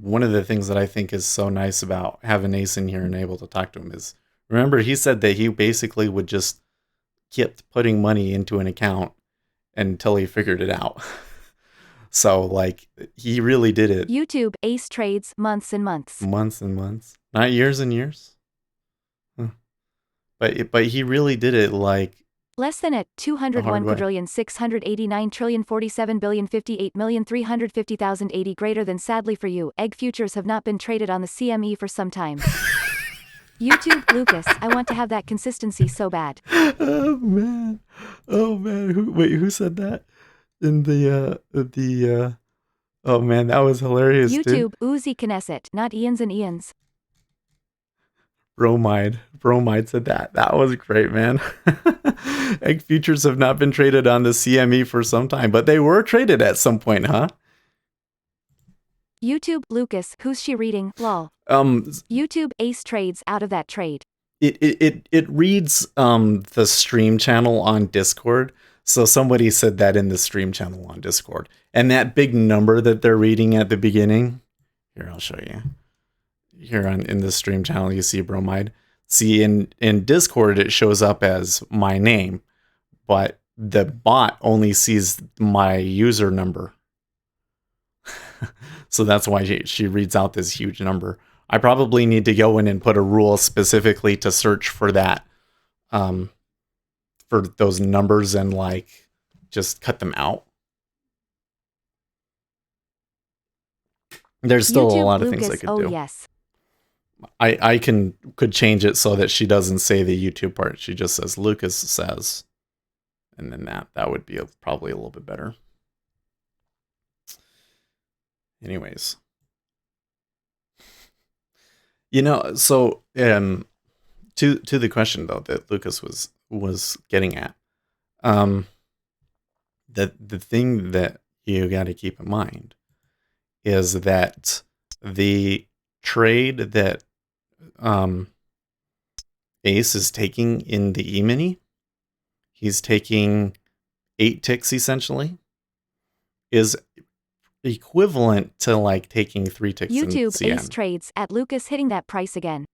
One of the things that I think is so nice about having Ace in here and able to talk to him is, remember, he said that he basically would just keep putting money into an account until he figured it out. So, like, he really did it. YouTube, Ace Trades, months and months. Months and months. Not years and years. Huh. But he really did it, like, Less than at 201 quadrillion 689 trillion 47 billion 58 million 350,080 greater than. Sadly for you, egg futures have not been traded on the CME for some time. YouTube, Lucas, I want to have that consistency so bad. Oh man. Who said that? In oh man, that was hilarious, YouTube, dude. Uzi Knesset, not Ian's and Ian's. Bromide said that. That was great, man. Egg futures have not been traded on the CME for some time, but they were traded at some point, huh? YouTube, Lucas, who's she reading? Lol. YouTube, Ace Trades out of that trade. It reads the stream channel on Discord. So somebody said that in the stream channel on Discord. And that big number that they're reading at the beginning. Here, I'll show you. Here in the stream channel, you see Bromide. See, in Discord, it shows up as my name, but the bot only sees my user number. So that's why she reads out this huge number. I probably need to go in and put a rule specifically to search for that, for those numbers and like just cut them out. There's still YouTube, a lot of Lucas, things I could oh do. Yes. I could change it so that she doesn't say the YouTube part. She just says Lucas says, and then that would be probably a little bit better. Anyways, so to the question though that Lucas was getting at, the thing that you got to keep in mind is that the trade that Ace is taking in the E-mini, he's taking 8 ticks essentially, is equivalent to like taking 3 ticks in YouTube, CN. Ace Trades at Lucas hitting that price again.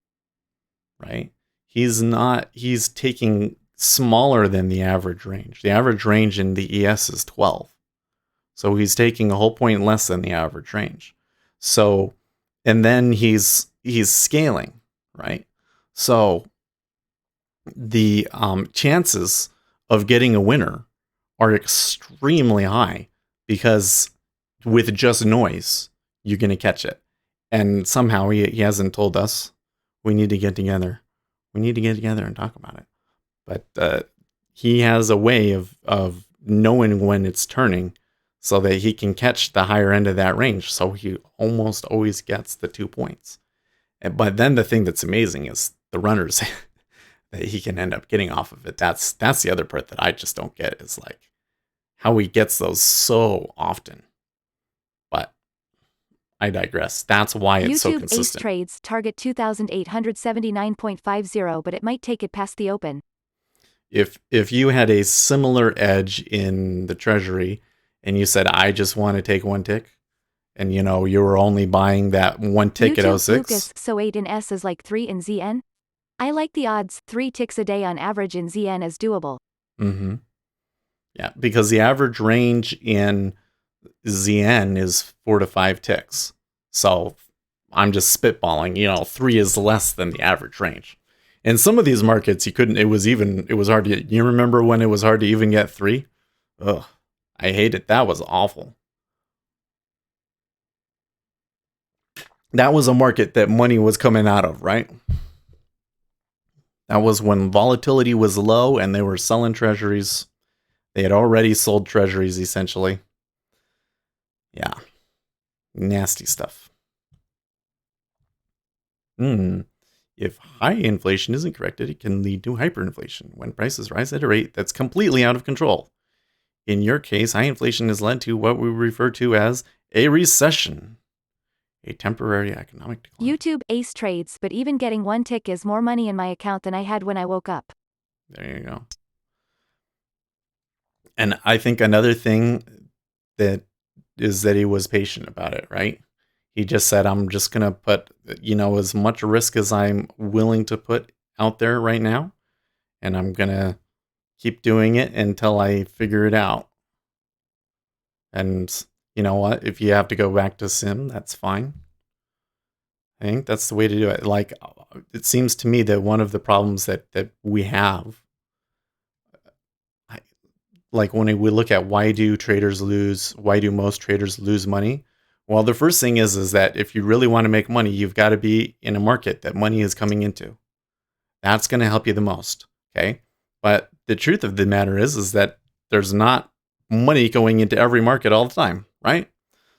Right? He's taking smaller than the average range. The average range in the ES is 12. So he's taking a whole point less than the average range. So, and then he's scaling, right? So the chances of getting a winner are extremely high because with just noise, you're going to catch it. And somehow he hasn't told us. We need to get together. We need to get together and talk about it. But he has a way of knowing when it's turning so that he can catch the higher end of that range. So he almost always gets the 2 points. But then the thing that's amazing is the runners that he can end up getting off of it. That's the other part that I just don't get, is like how he gets those so often. But I digress. That's why it's so YouTube consistent. Ace Trades target 2,879.50, but it might take it past the open. If you had a similar edge in the Treasury and you said, I just want to take one tick, and you were only buying that one tick YouTube at 06. Lucas, so 8 in S is like 3 in ZN? I like the odds. 3 ticks a day on average in ZN is doable. Mm-hmm. Yeah, because the average range in ZN is 4 to 5 ticks. So I'm just spitballing, 3 is less than the average range. In some of these markets, it was hard to, you remember when it was hard to even get 3? Ugh, I hate it. That was awful. That was a market that money was coming out of, right? That was when volatility was low and they were selling treasuries. They had already sold treasuries, essentially. Yeah. Nasty stuff. If high inflation isn't corrected, it can lead to hyperinflation when prices rise at a rate that's completely out of control. In your case, high inflation has led to what we refer to as a recession, a temporary economic decline. YouTube Ace Trades, but even getting 1 tick is more money in my account than I had when I woke up. There you go. And I think another thing that is that he was patient about it, right? He just said, I'm just going to put, as much risk as I'm willing to put out there right now. And I'm going to keep doing it until I figure it out. And you know what? If you have to go back to sim, that's fine. I think that's the way to do it. Like, it seems to me that one of the problems that we have, like when we look at why do most traders lose money? Well, the first thing is that if you really want to make money, you've got to be in a market that money is coming into. That's going to help you the most, okay? But the truth of the matter is that there's not money going into every market all the time, right?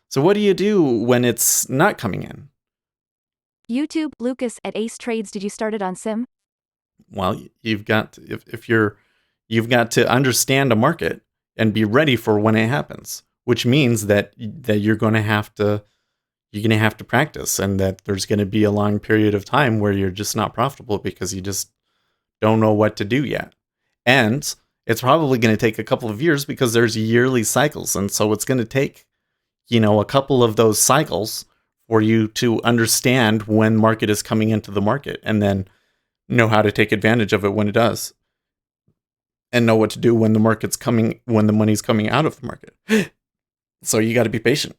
So what do you do when it's not coming in? YouTube Lucas at Ace Trades, did you start it on sim? Well, you've got you've got to understand a market and be ready for when it happens, which means that you're going to have to practice, and that there's going to be a long period of time where you're just not profitable because you just don't know what to do yet. And it's probably going to take a couple of years because there's yearly cycles, and so it's going to take a couple of those cycles for you to understand when market is coming into the market, and then know how to take advantage of it when it does, and know what to do when the money's coming out of the market. So you got to be patient.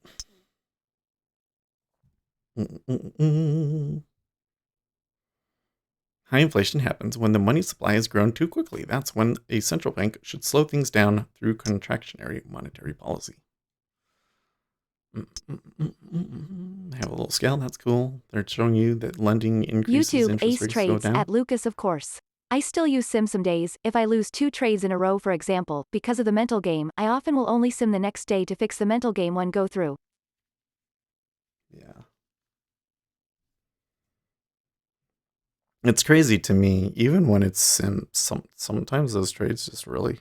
High inflation happens when the money supply has grown too quickly. That's when a central bank should slow things down through contractionary monetary policy. Have a little scale. That's cool. They're showing you that lending increases YouTube interest Ace rates Trades go down. at Lucas, of course. I still use sim some days. If I lose 2 trades in a row, for example, because of the mental game, I often will only sim the next day to fix the mental game one go through. Yeah. It's crazy to me, even when it's sim, sometimes those trades just really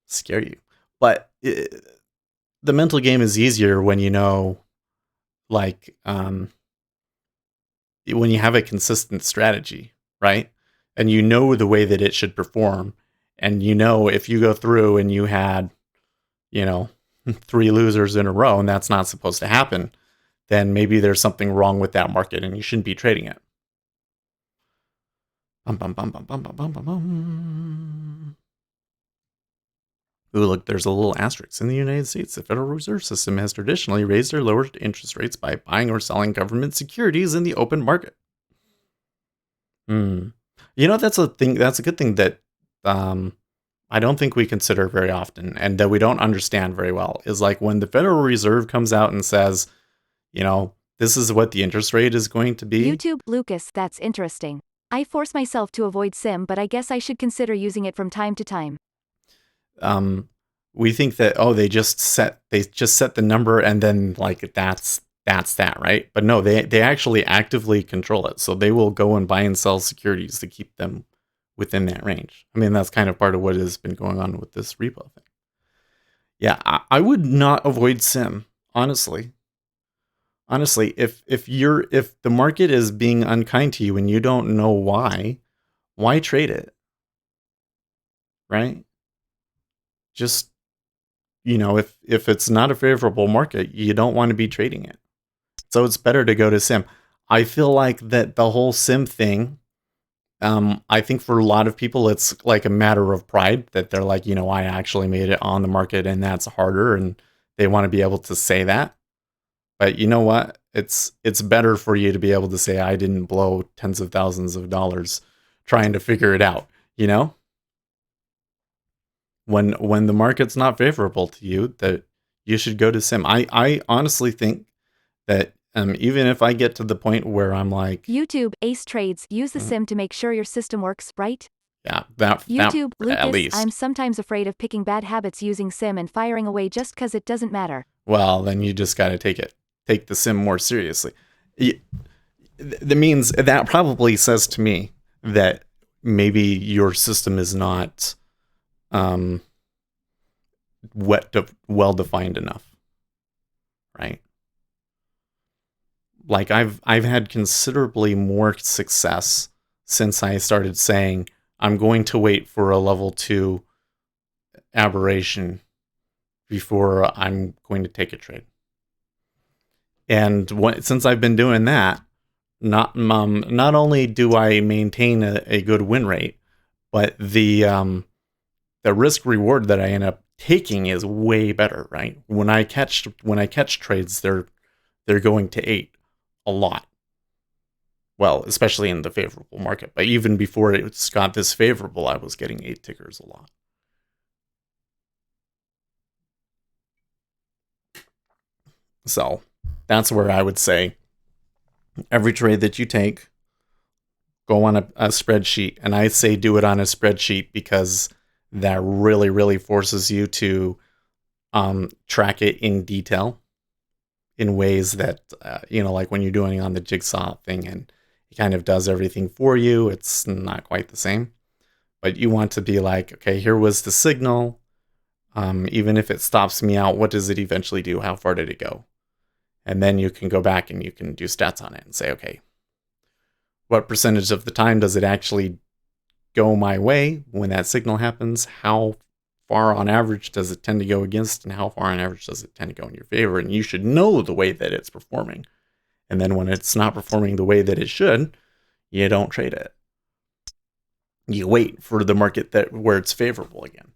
scare you. But the mental game is easier when when you have a consistent strategy, right? And you know the way that it should perform. And if you go through and you had, 3 losers in a row, and that's not supposed to happen, then maybe there's something wrong with that market and you shouldn't be trading it. Ooh, look, there's a little asterisk. In the United States, the Federal Reserve System has traditionally raised or lowered interest rates by buying or selling government securities in the open market. That's a thing. That's a good thing that I don't think we consider very often, and that we don't understand very well, is like when the Federal Reserve comes out and says, this is what the interest rate is going to be. YouTube Lucas, that's interesting. I force myself to avoid sim, but I guess I should consider using it from time to time. we think that, oh, they just set the number and then like that's that, right? But no, they actually actively control it. So they will go and buy and sell securities to keep them within that range. I mean, that's kind of part of what has been going on with this repo thing. Yeah, I would not avoid sim, honestly. Honestly, if the market is being unkind to you and you don't know why trade it? Right? Just, if it's not a favorable market, you don't want to be trading it. So it's better to go to sim. I feel like that the whole sim thing, I think for a lot of people, it's like a matter of pride that they're like, I actually made it on the market and that's harder. And they want to be able to say that. But you know what? It's better for you to be able to say, I didn't blow tens of thousands of dollars trying to figure it out, you know? When the market's not favorable to you, that you should go to sim. I honestly think that even if I get to the point where I'm like, YouTube, Ace Trades, use the sim to make sure your system works, right? yeah, that YouTube, at Lucas, least. I'm sometimes afraid of picking bad habits using sim and firing away just cause it doesn't matter. Well, then you just got to take the sim more seriously. That means that probably says to me that maybe your system is not um, well defined enough, right? Like I've had considerably more success since I started saying I'm going to wait for a level 2 aberration before I'm going to take a trade. And since I've been doing that, not only do I maintain a good win rate, but the risk reward that I end up taking is way better, right? When I catch trades, they're going to 8 a lot. Well, especially in the favorable market. But even before it's got this favorable, I was getting 8 tickers a lot. So that's where I would say every trade that you take, go on a spreadsheet. And I say do it on a spreadsheet because that really, really forces you to track it in detail in ways that, like when you're doing on the jigsaw thing and it kind of does everything for you. It's not quite the same. But you want to be like, okay, here was the signal. Even if it stops me out, what does it eventually do? How far did it go? And then you can go back and you can do stats on it and say, okay, what percentage of the time does it actually go my way when that signal happens? How far on average does it tend to go against, and how far on average does it tend to go in your favor? And you should know the way that it's performing. And then when it's not performing the way that it should, you don't trade it. You wait for the market where it's favorable again.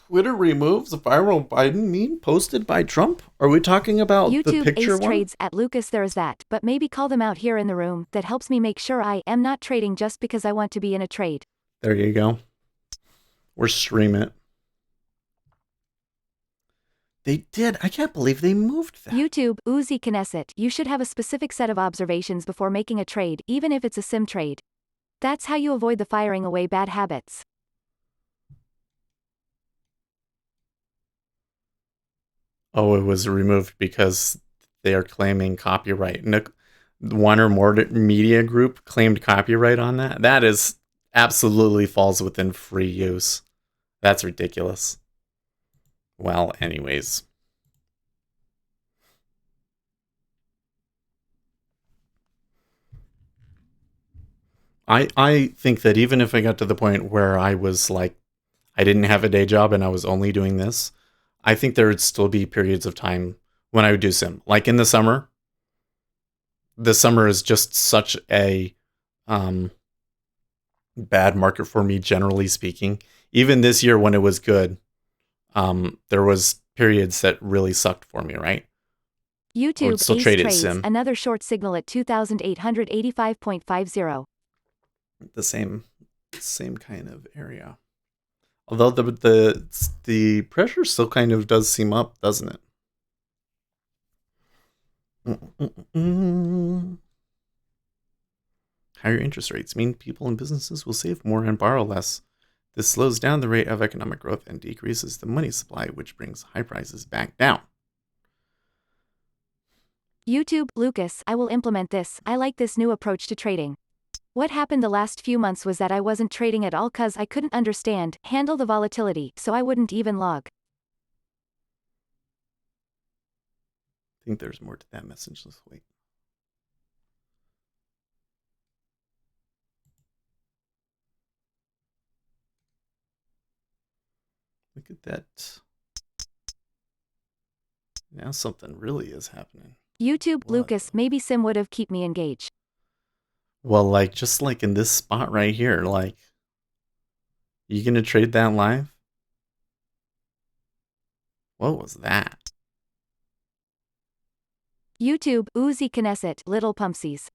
Twitter removes a viral Biden meme posted by Trump? Are we talking about YouTube, the picture Ace one? Trades, at Lucas there is that, but maybe call them out here in the room. That helps me make sure I am not trading just because I want to be in a trade. There you go. Or stream it. They did. I can't believe they moved that. YouTube, Uzi Knesset, you should have a specific set of observations before making a trade, even if it's a sim trade. That's how you avoid the firing away bad habits. Oh, it was removed because they are claiming copyright. One or more media group claimed copyright on that. That is absolutely falls within free use. That's ridiculous. Well, anyways. I think that even if I got to the point where I was like, I didn't have a day job and I was only doing this, I think there would still be periods of time when I would do sim. Like in the summer. The summer is just such a bad market for me, generally speaking. Even this year when it was good, there was periods that really sucked for me, right? YouTube, still Ace trade it Trades, sim. another short signal at 2,885.50. The same kind of area. Although the pressure still kind of does seem up, doesn't it? Higher interest rates mean people and businesses will save more and borrow less. This slows down the rate of economic growth and decreases the money supply, which brings high prices back down. YouTube, Lucas, I will implement this. I like this new approach to trading. What happened the last few months was that I wasn't trading at all cause I couldn't handle the volatility, so I wouldn't even log. I think there's more to that message. Let's wait. Look at that. Now something really is happening. YouTube, Lucas, maybe Sim would have kept me engaged. Well, like, just like in this spot right here, like, you gonna trade that live? What was that? YouTube, Uzi Knesset, Little Pumpsies.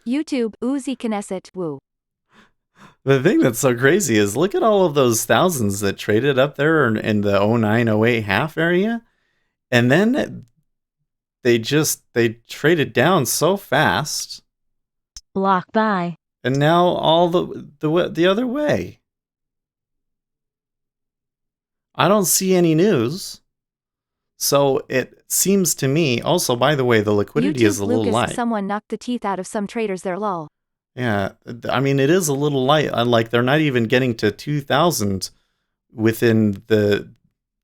YouTube, Uzi Knesset, woo. The thing that's so crazy is look at all of those thousands that traded up there in the 0908 half area. And then they traded down so fast. Block buy. And now all the other way. I don't see any news. So it seems to me, also, by the way, the liquidity is a little light. Someone knocked the teeth out of some traders there, lol. Yeah, I mean, it is a little light. Like, they're not even getting to 2,000 within the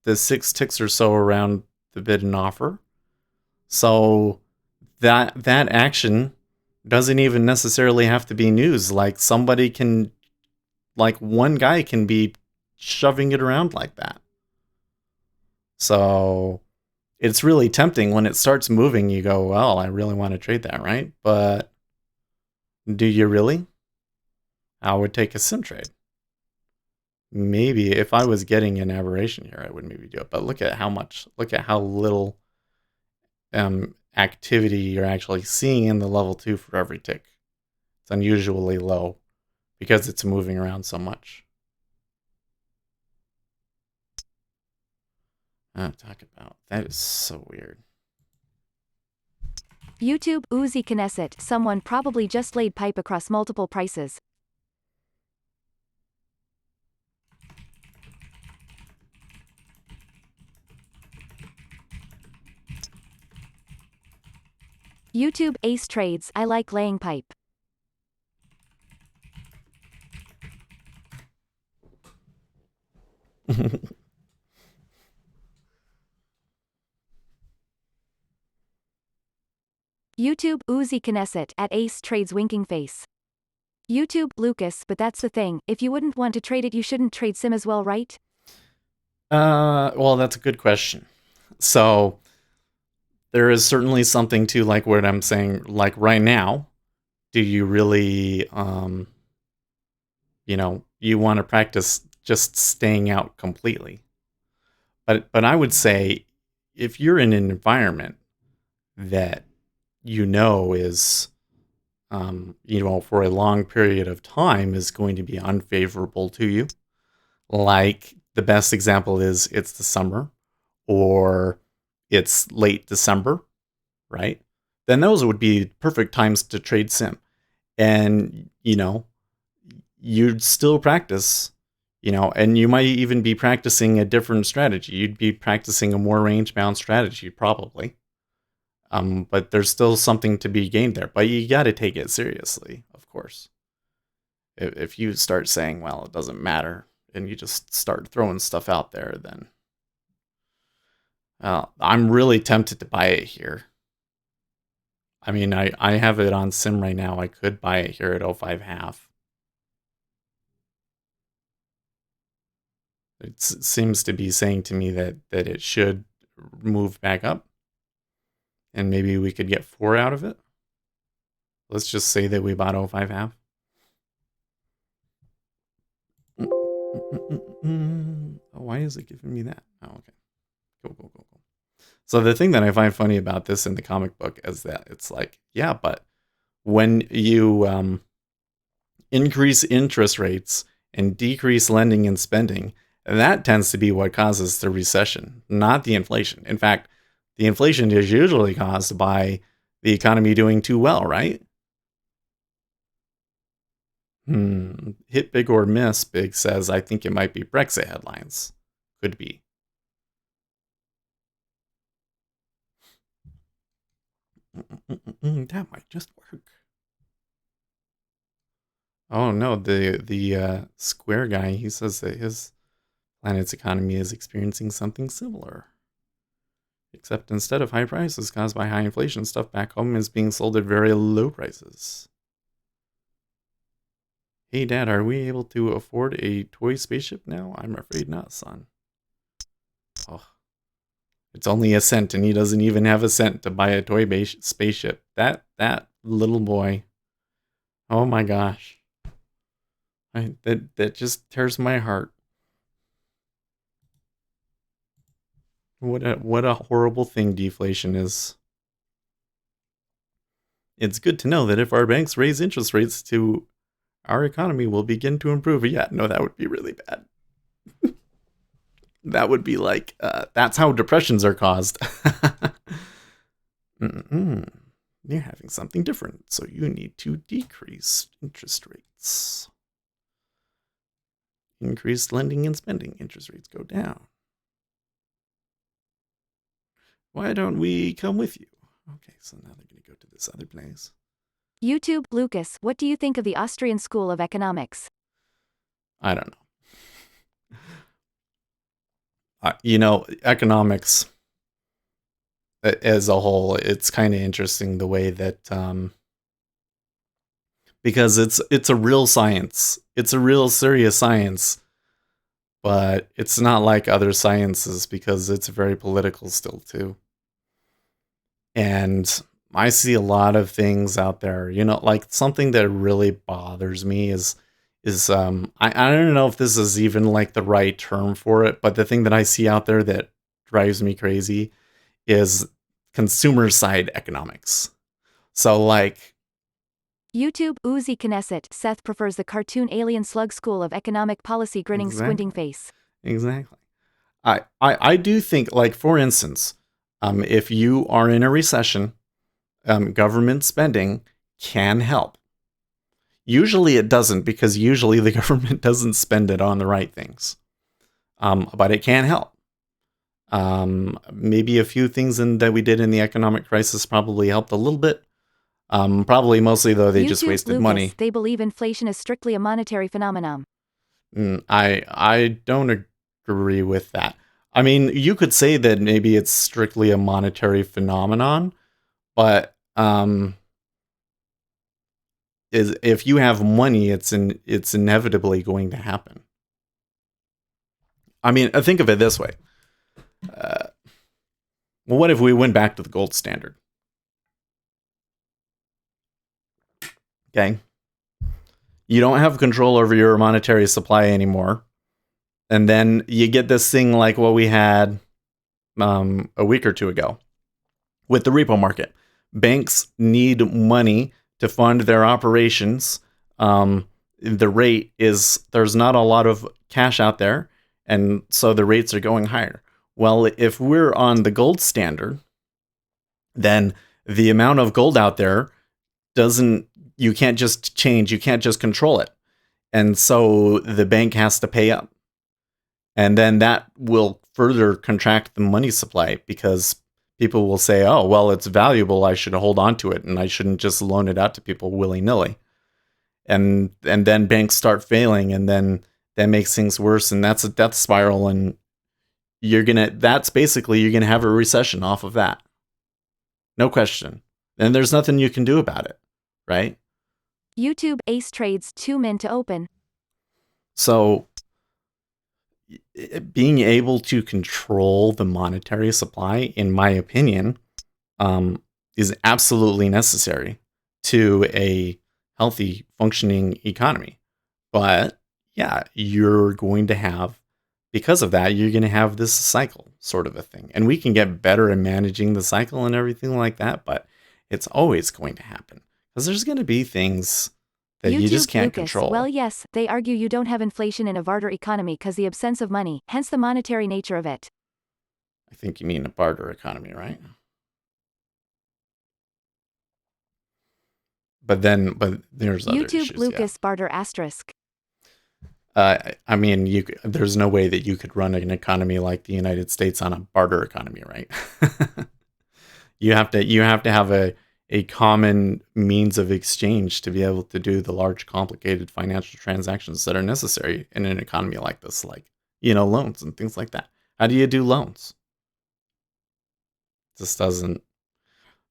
6 ticks or so around the bid and offer. So that action doesn't even necessarily have to be news. Like, somebody can, like, one guy can be shoving it around like that. So it's really tempting when it starts moving. You go, well, I really want to trade that, right? But do you really? I would take a sim trade. Maybe if I was getting an aberration here, I would maybe do it. But look at how little activity you're actually seeing in the level 2 for every tick. It's unusually low because it's moving around so much. Talk about that is so weird. YouTube, Uzi Knesset, someone probably just laid pipe across multiple prices. YouTube, Ace Trades, I like laying pipe. YouTube, Uzi Knesset, at Ace Trades winking face. YouTube, Lucas, but that's the thing, if you wouldn't want to trade it you shouldn't trade sim as well, right? Well, that's a good question. So there is certainly something to, like, what I'm saying, like, right now, do you really, you want to practice just staying out completely? But I would say if you're in an environment that is, for a long period of time is going to be unfavorable to you, like the best example is it's the summer or it's late December, right? Then those would be perfect times to trade sim. And, you'd still practice, and you might even be practicing a different strategy. You'd be practicing a more range-bound strategy, probably. But there's still something to be gained there. But you got to take it seriously, of course. If you start saying, well, it doesn't matter, and you just start throwing stuff out there, then I'm really tempted to buy it here. I mean, I have it on sim right now. I could buy it here at 05 half. It seems to be saying to me that it should move back up. And maybe we could get 4 out of it. Let's just say that we bought 05 half. Why is it giving me that? Oh, okay. Cool. So the thing that I find funny about this in the comic book is that it's like, yeah, but when you increase interest rates and decrease lending and spending, that tends to be what causes the recession, not the inflation. In fact, the inflation is usually caused by the economy doing too well, right? Hit big or miss big says, I think it might be Brexit headlines. Could be. That might just work. Oh no, the Square guy, he says that his planet's economy is experiencing something similar. Except instead of high prices caused by high inflation, stuff back home is being sold at very low prices. Hey Dad, are we able to afford a toy spaceship now? I'm afraid not, son. Oh, it's only a cent, and he doesn't even have a cent to buy a toy spaceship. That little boy. Oh my gosh. That just tears my heart. What a horrible thing deflation is. It's good to know that if our banks raise interest rates to our economy will begin to improve. Yeah, no, that would be really bad. That would be like, that's how depressions are caused. You're having something different, so you need to decrease interest rates. Increased lending and spending, interest rates go down. Why don't we come with you? Okay, so now they're going to go to this other place. YouTube, Lucas, what do you think of the Austrian School of Economics? I don't know. Economics as a whole, it's kind of interesting the way that because it's a real science. It's a real serious science, but it's not like other sciences because it's very political still too. And I see a lot of things out there, like something that really bothers me is I don't know if this is even like the right term for it, but the thing that I see out there that drives me crazy is consumer side economics. So like YouTube, Uzi Knesset, Seth prefers the cartoon Alien Slug School of Economic Policy grinning squinting face. Exactly. I do think, like, for instance, if you are in a recession, government spending can help. Usually it doesn't, because usually the government doesn't spend it on the right things. But it can help. Maybe a few things that we did in the economic crisis probably helped a little bit. Probably mostly, though, they just wasted Lucas, money. They believe inflation is strictly a monetary phenomenon. I don't agree with that. I mean, you could say that maybe it's strictly a monetary phenomenon, but if you have money, it's inevitably going to happen. I mean, think of it this way. Well, what if we went back to the gold standard? Okay. You don't have control over your monetary supply anymore. And then you get this thing like what we had a week or two ago with the repo market. Banks need money to fund their operations. The rate is, there's not a lot of cash out there, and so the rates are going higher. Well, if we're on the gold standard, then the amount of gold out there you can't just change, you can't just control it. And so the bank has to pay up. And then that will further contract the money supply, because people will say, oh, well, it's valuable, I should hold on to it, and I shouldn't just loan it out to people willy-nilly. And then banks start failing, and then that makes things worse, and that's a death spiral, and that's basically, you're gonna have a recession off of that. No question. And there's nothing you can do about it, right? YouTube, Ace trades 2 min to open. So being able to control the monetary supply, in my opinion, is absolutely necessary to a healthy, functioning economy. But yeah, because of that, you're going to have this cycle sort of a thing. And we can get better at managing the cycle and everything like that, but it's always going to happen, because there's going to be things that you just can't control. Well, yes, they argue you don't have inflation in a barter economy because the absence of money, hence the monetary nature of it. I think you mean a barter economy, right? but there's other YouTube issues. Lucas barter asterisk. I mean, there's no way that you could run an economy like the United States on a barter economy, right? You have to have a common means of exchange to be able to do the large, complicated financial transactions that are necessary in an economy like this, like, loans and things like that. How do you do loans? This doesn't.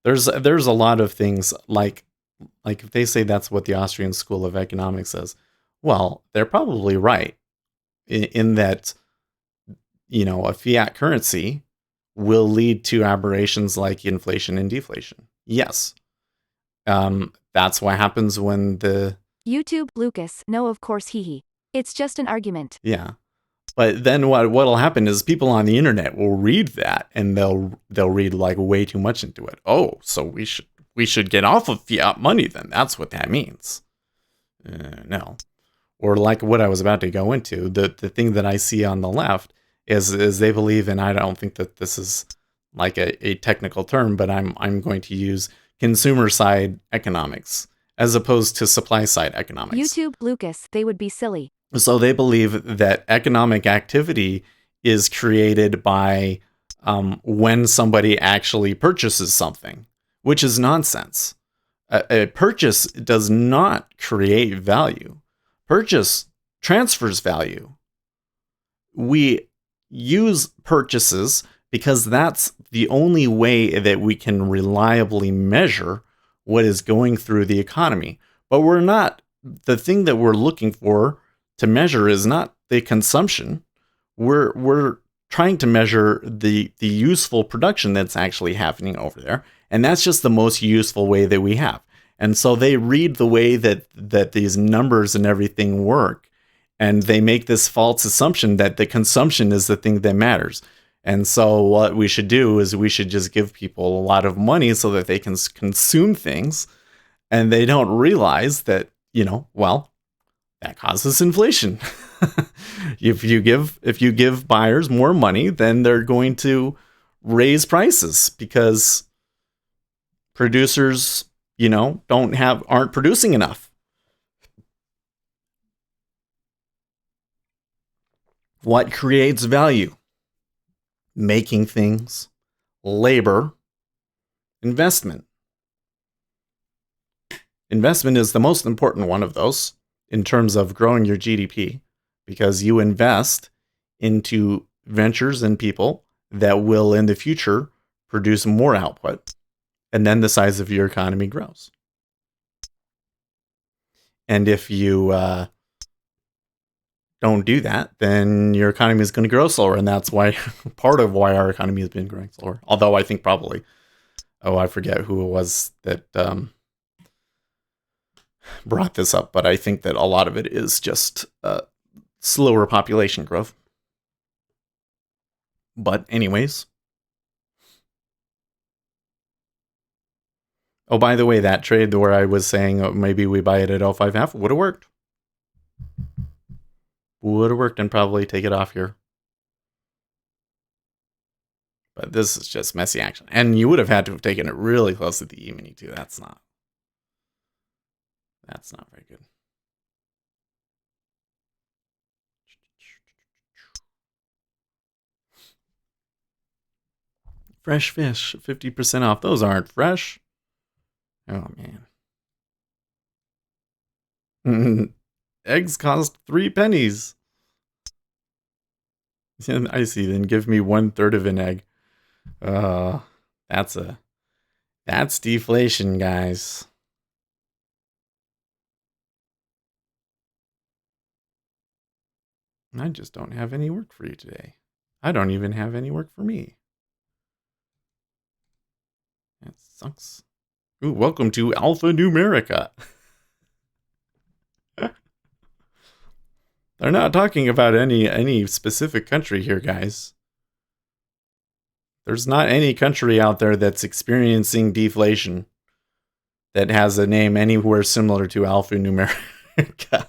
There's a lot of things like if they say that's what the Austrian School of Economics says, well, they're probably right in that a fiat currency will lead to aberrations like inflation and deflation. Yes. That's what happens when the YouTube Lucas. No, of course, he. It's just an argument. yeah. But then what'll happen is people on the internet will read that and they'll read like way too much into it. Oh, so we should get off of fiat money then. That's what that means. No. Or like what I was about to go into, the thing that I see on the left is they believe, and I don't think that this is like a technical term, but I'm going to use consumer side economics as opposed to supply side economics. YouTube Lucas. They would be silly. So they believe that economic activity is created by when somebody actually purchases something, which is nonsense. A purchase does not create value. Purchase transfers value. We use purchases because that's the only way that we can reliably measure what is going through the economy. But the thing that we're looking for to measure is not the consumption. We're trying to measure the useful production that's actually happening over there. And that's just the most useful way that we have. And so they read the way that these numbers and everything work, and they make this false assumption that the consumption is the thing that matters. And so what we should do is we should just give people a lot of money so that they can consume things, and they don't realize that, well, that causes inflation. If you give buyers more money, then they're going to raise prices because producers, aren't producing enough. What creates value? Making things, labor, investment. Investment is the most important one of those in terms of growing your GDP, because you invest into ventures and people that will in the future produce more output, and then the size of your economy grows. And if you don't do that, then your economy is going to grow slower, and that's why part of why our economy has been growing slower. Although I think probably, I forget who it was that brought this up, but I think that a lot of it is just slower population growth. But anyways. Oh, by the way, that trade where I was saying maybe we buy it at 05.5 would have worked. Would have worked, and probably take it off here. But this is just messy action. And you would have had to have taken it really close to the E-mini too. That's not very good. Fresh fish, 50% off. Those aren't fresh. Oh, man. Eggs cost 3 pennies. I see. Then give me 1/3 of an egg. That's deflation, guys. I just don't have any work for you today. I don't even have any work for me. That sucks. Ooh, welcome to Alphanumerica. They're not talking about any specific country here, guys. There's not any country out there that's experiencing deflation that has a name anywhere similar to Alphanumerica.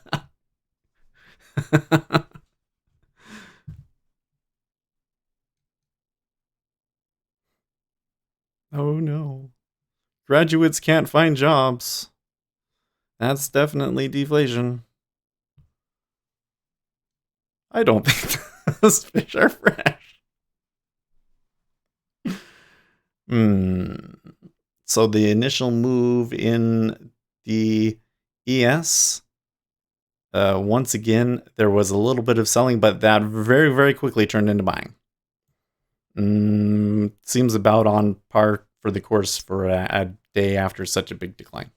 Oh no. Graduates can't find jobs. That's definitely deflation. I don't think those fish are fresh. So the initial move in the ES, once again, there was a little bit of selling, but that very, very quickly turned into buying. Seems about on par for the course for a day after such a big decline.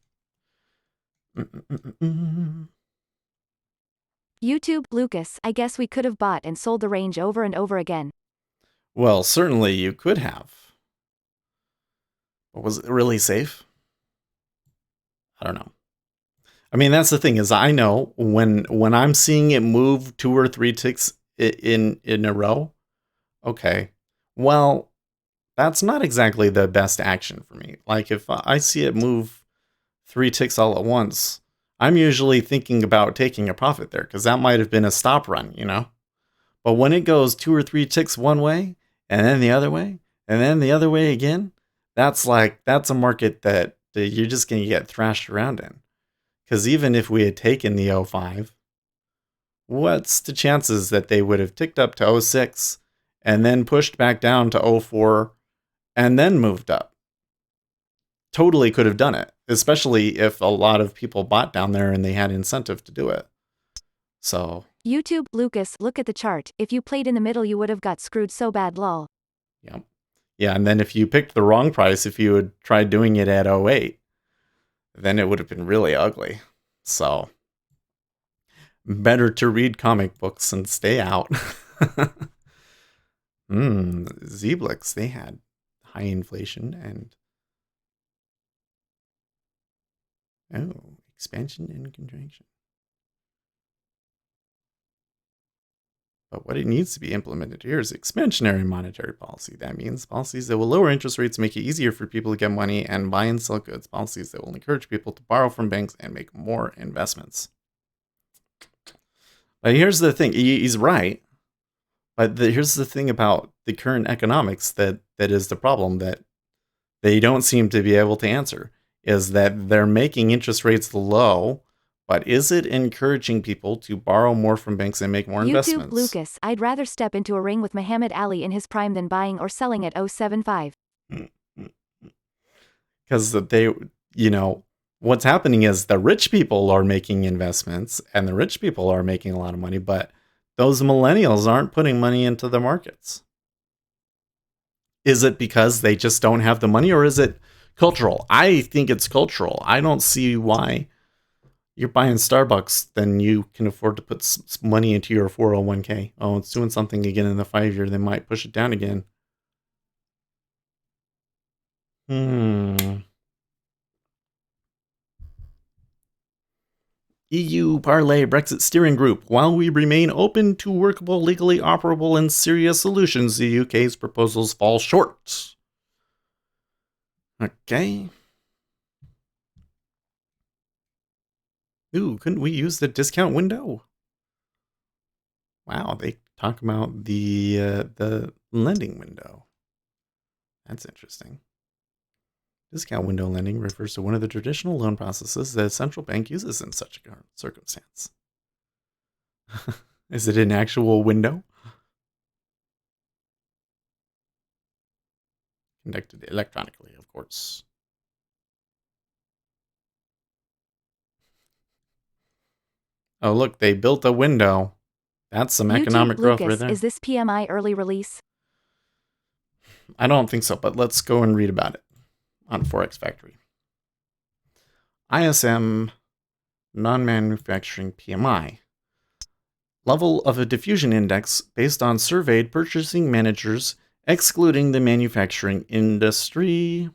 YouTube, Lucas, I guess we could have bought and sold the range over and over again. Well, certainly you could have. But was it really safe? I don't know. I mean, that's the thing is I know when I'm seeing it move 2 or 3 ticks in a row, okay, well, that's not exactly the best action for me. Like if I see it move 3 ticks all at once, I'm usually thinking about taking a profit there because that might have been a stop run, you know? But when it goes 2 or 3 ticks one way and then the other way and then the other way again, that's a market that you're just going to get thrashed around in. Because even if we had taken the 05, what's the chances that they would have ticked up to 06 and then pushed back down to 04 and then moved up? Totally could have done it, especially if a lot of people bought down there and they had incentive to do it. So, YouTube, Lucas, look at the chart. If you played in the middle, you would have got screwed so bad, lol. yeah. Yeah, and then if you picked the wrong price, if you had tried doing it at 08, then it would have been really ugly. So, better to read comic books and stay out. Zeblix, they had high inflation and expansion and contraction. But what it needs to be implemented here is expansionary monetary policy. That means policies that will lower interest rates, make it easier for people to get money and buy and sell goods. Policies that will encourage people to borrow from banks and make more investments. But here's the thing. He's right. But here's the thing about the current economics that is the problem that they don't seem to be able to answer, is that they're making interest rates low, but is it encouraging people to borrow more from banks and make more investments? YouTube, Lucas, I'd rather step into a ring with Muhammad Ali in his prime than buying or selling at 075. Because they, what's happening is the rich people are making investments and the rich people are making a lot of money, but those millennials aren't putting money into the markets. Is it because they just don't have the money, or is it cultural? I think it's cultural. I don't see why you're buying Starbucks, then you can afford to put money into your 401k. Oh, it's doing something again in the 5-year. They might push it down again. EU Parlay Brexit Steering Group. While we remain open to workable, legally operable, and serious solutions, the UK's proposals fall short. Okay. Ooh, couldn't we use the discount window? Wow, they talk about the lending window. That's interesting. Discount window lending refers to one of the traditional loan processes that a central bank uses in such a circumstance. Is it an actual window? Conducted electronically, of course. Oh, look, they built a window. That's some economic growth right there. Is this PMI early release? I don't think so, but let's go and read about it on Forex Factory. ISM non-manufacturing PMI. Level of a diffusion index based on surveyed purchasing managers excluding the manufacturing industry.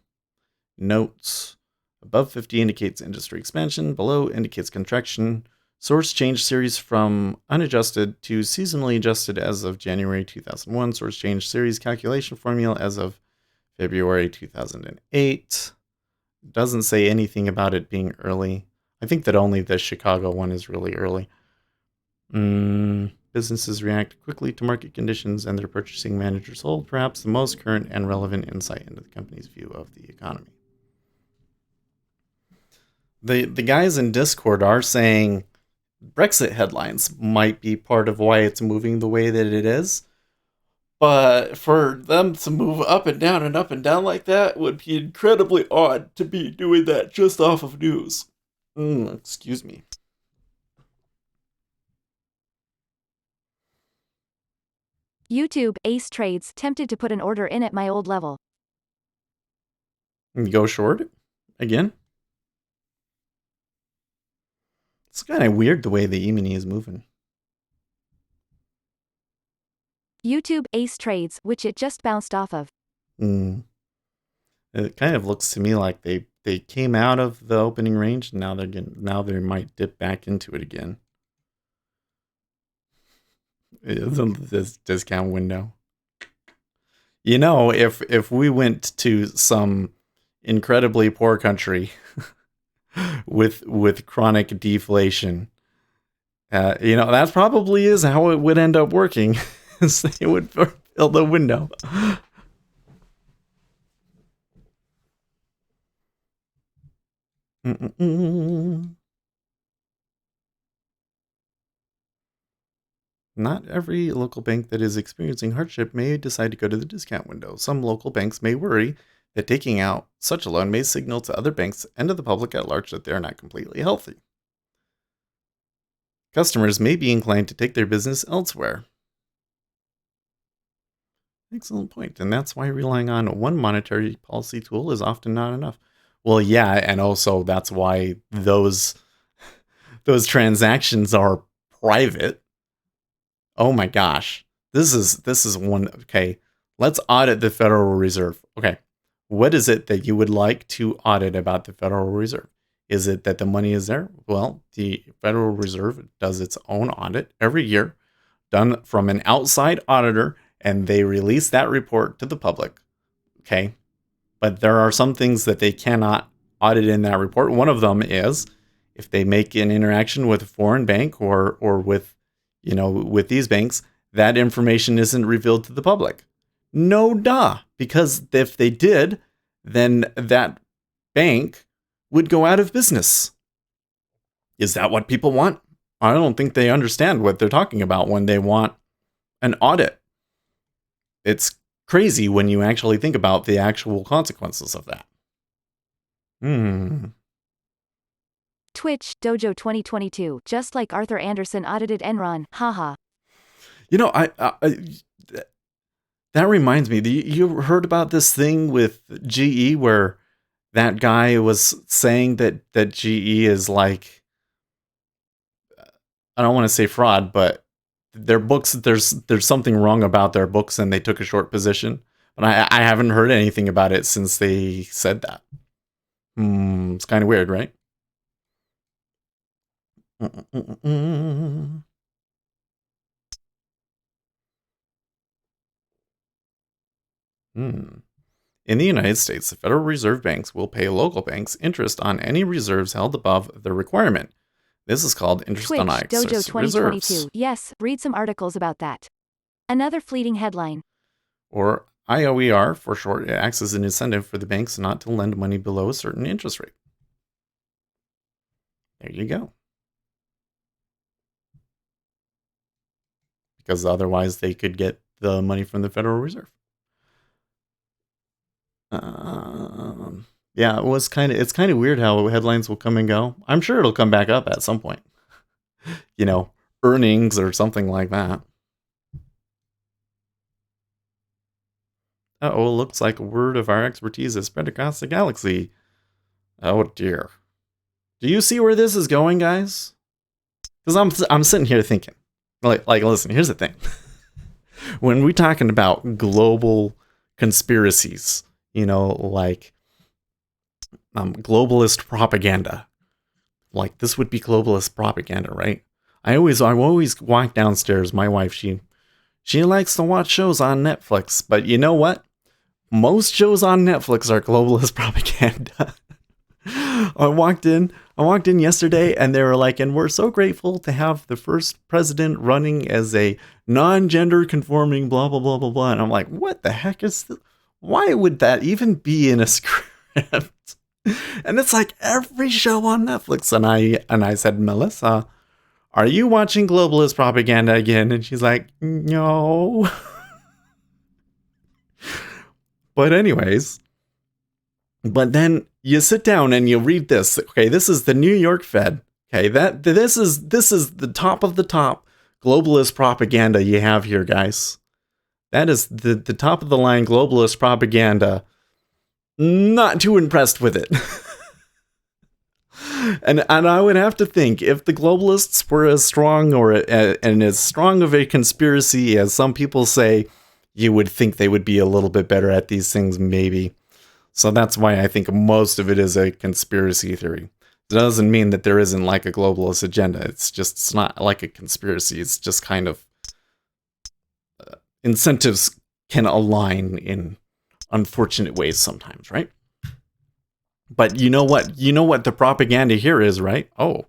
Notes. Above 50 indicates industry expansion. Below indicates contraction. Source change series from unadjusted to seasonally adjusted as of January 2001. Source change series calculation formula as of February 2008. Doesn't say anything about it being early. I think that only the Chicago one is really early. Businesses react quickly to market conditions and their purchasing managers hold perhaps the most current and relevant insight into the company's view of the economy. the guys in Discord are saying Brexit headlines might be part of why it's moving the way that it is. But for them to move up and down like that would be incredibly odd to be doing that just off of news. Excuse me. YouTube, Ace Trades, tempted to put an order in at my old level. Go short again. It's kind of weird the way the E-mini is moving. YouTube, Ace Trades, which it just bounced off of. It kind of looks to me like they came out of the opening range and now they might dip back into it again. It's in this discount window. You know, if we went to some incredibly poor country with chronic deflation, that probably is how it would end up working. It would fill the window. Not every local bank that is experiencing hardship may decide to go to the discount window. Some local banks may worry that taking out such a loan may signal to other banks and to the public at large that they are not completely healthy. Customers may be inclined to take their business elsewhere. Excellent point. And that's why relying on one monetary policy tool is often not enough. Well, yeah, and also that's why those transactions are private. Oh my gosh. This is one. Okay, let's audit the Federal Reserve. Okay, what is it that you would like to audit about the Federal Reserve? Is it that the money is there? Well, the Federal Reserve does its own audit every year, done from an outside auditor, and they release that report to the public. Okay, but there are some things that they cannot audit in that report. One of them is if they make an interaction with a foreign bank or with with these banks, that information isn't revealed to the public. No duh, because if they did, then that bank would go out of business. Is that what people want? I don't think they understand what they're talking about when they want an audit. It's crazy when you actually think about the actual consequences of that. Twitch, Dojo 2022, just like Arthur Andersen audited Enron, haha. That reminds me, you heard about this thing with GE where that guy was saying that GE is like, I don't want to say fraud, but their books, there's something wrong about their books and they took a short position. But I haven't heard anything about it since they said that. It's kind of weird, right? In the United States, the Federal Reserve banks will pay local banks interest on any reserves held above the requirement. This is called interest Twitch, on excess Dojo 2022. reserves. Yes, read some articles about that. Another fleeting headline. Or IOER, for short, it acts as an incentive for the banks not to lend money below a certain interest rate. There you go. Because otherwise they could get the money from the Federal Reserve. Yeah, it's kind of weird how headlines will come and go. I'm sure it'll come back up at some point. Earnings or something like that. Uh-oh, looks like word of our expertise is spread across the galaxy. Oh dear. Do you see where this is going, guys? Because I'm sitting here thinking, like listen, here's the thing. When we're talking about global conspiracies, like globalist propaganda, like this would be globalist propaganda, right? I always walk downstairs. My wife, she likes to watch shows on Netflix, but you know what? Most shows on Netflix are globalist propaganda. I walked in yesterday and they were like, and we're so grateful to have the first president running as a non-gender conforming blah, blah, blah, blah, blah. And I'm like, what the heck is this? Why would that even be in a script? And it's like every show on Netflix. And I said, Melissa, are you watching globalist propaganda again? And she's like, no. But anyways, but then you sit down and you read this. Okay, this is the New York Fed. Okay, this is the top of the top globalist propaganda you have here, guys. That is the top of the line globalist propaganda. Not too impressed with it. And I would have to think, if the globalists were as strong and as strong of a conspiracy as some people say, you would think they would be a little bit better at these things, maybe. So that's why I think most of it is a conspiracy theory. It doesn't mean that there isn't like a globalist agenda. It's not like a conspiracy. It's just kind of incentives can align in unfortunate ways sometimes, right? But you know what? You know what the propaganda here is, right? Oh,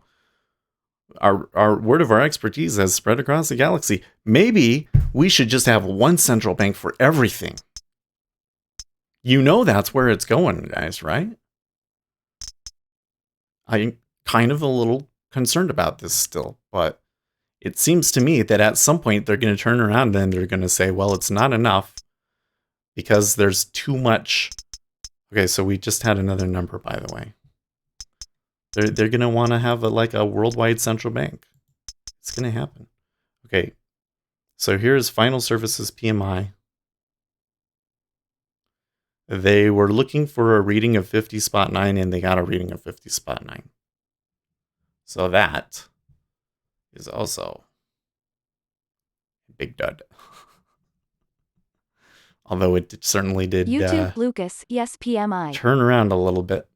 our word of our expertise has spread across the galaxy. Maybe we should just have one central bank for everything. You know that's where it's going, guys, right? I'm kind of a little concerned about this still, but it seems to me that at some point they're going to turn around and they're going to say, well, it's not enough because there's too much. Okay, so we just had another number, by the way. They're going to want to have a worldwide central bank. It's going to happen. Okay, so here's final services PMI. They were looking for a reading of 50.9 and they got a reading of 50.9. So that is also a big dud. Although it certainly did YouTube Lucas, yes, PMI. turn around a little bit.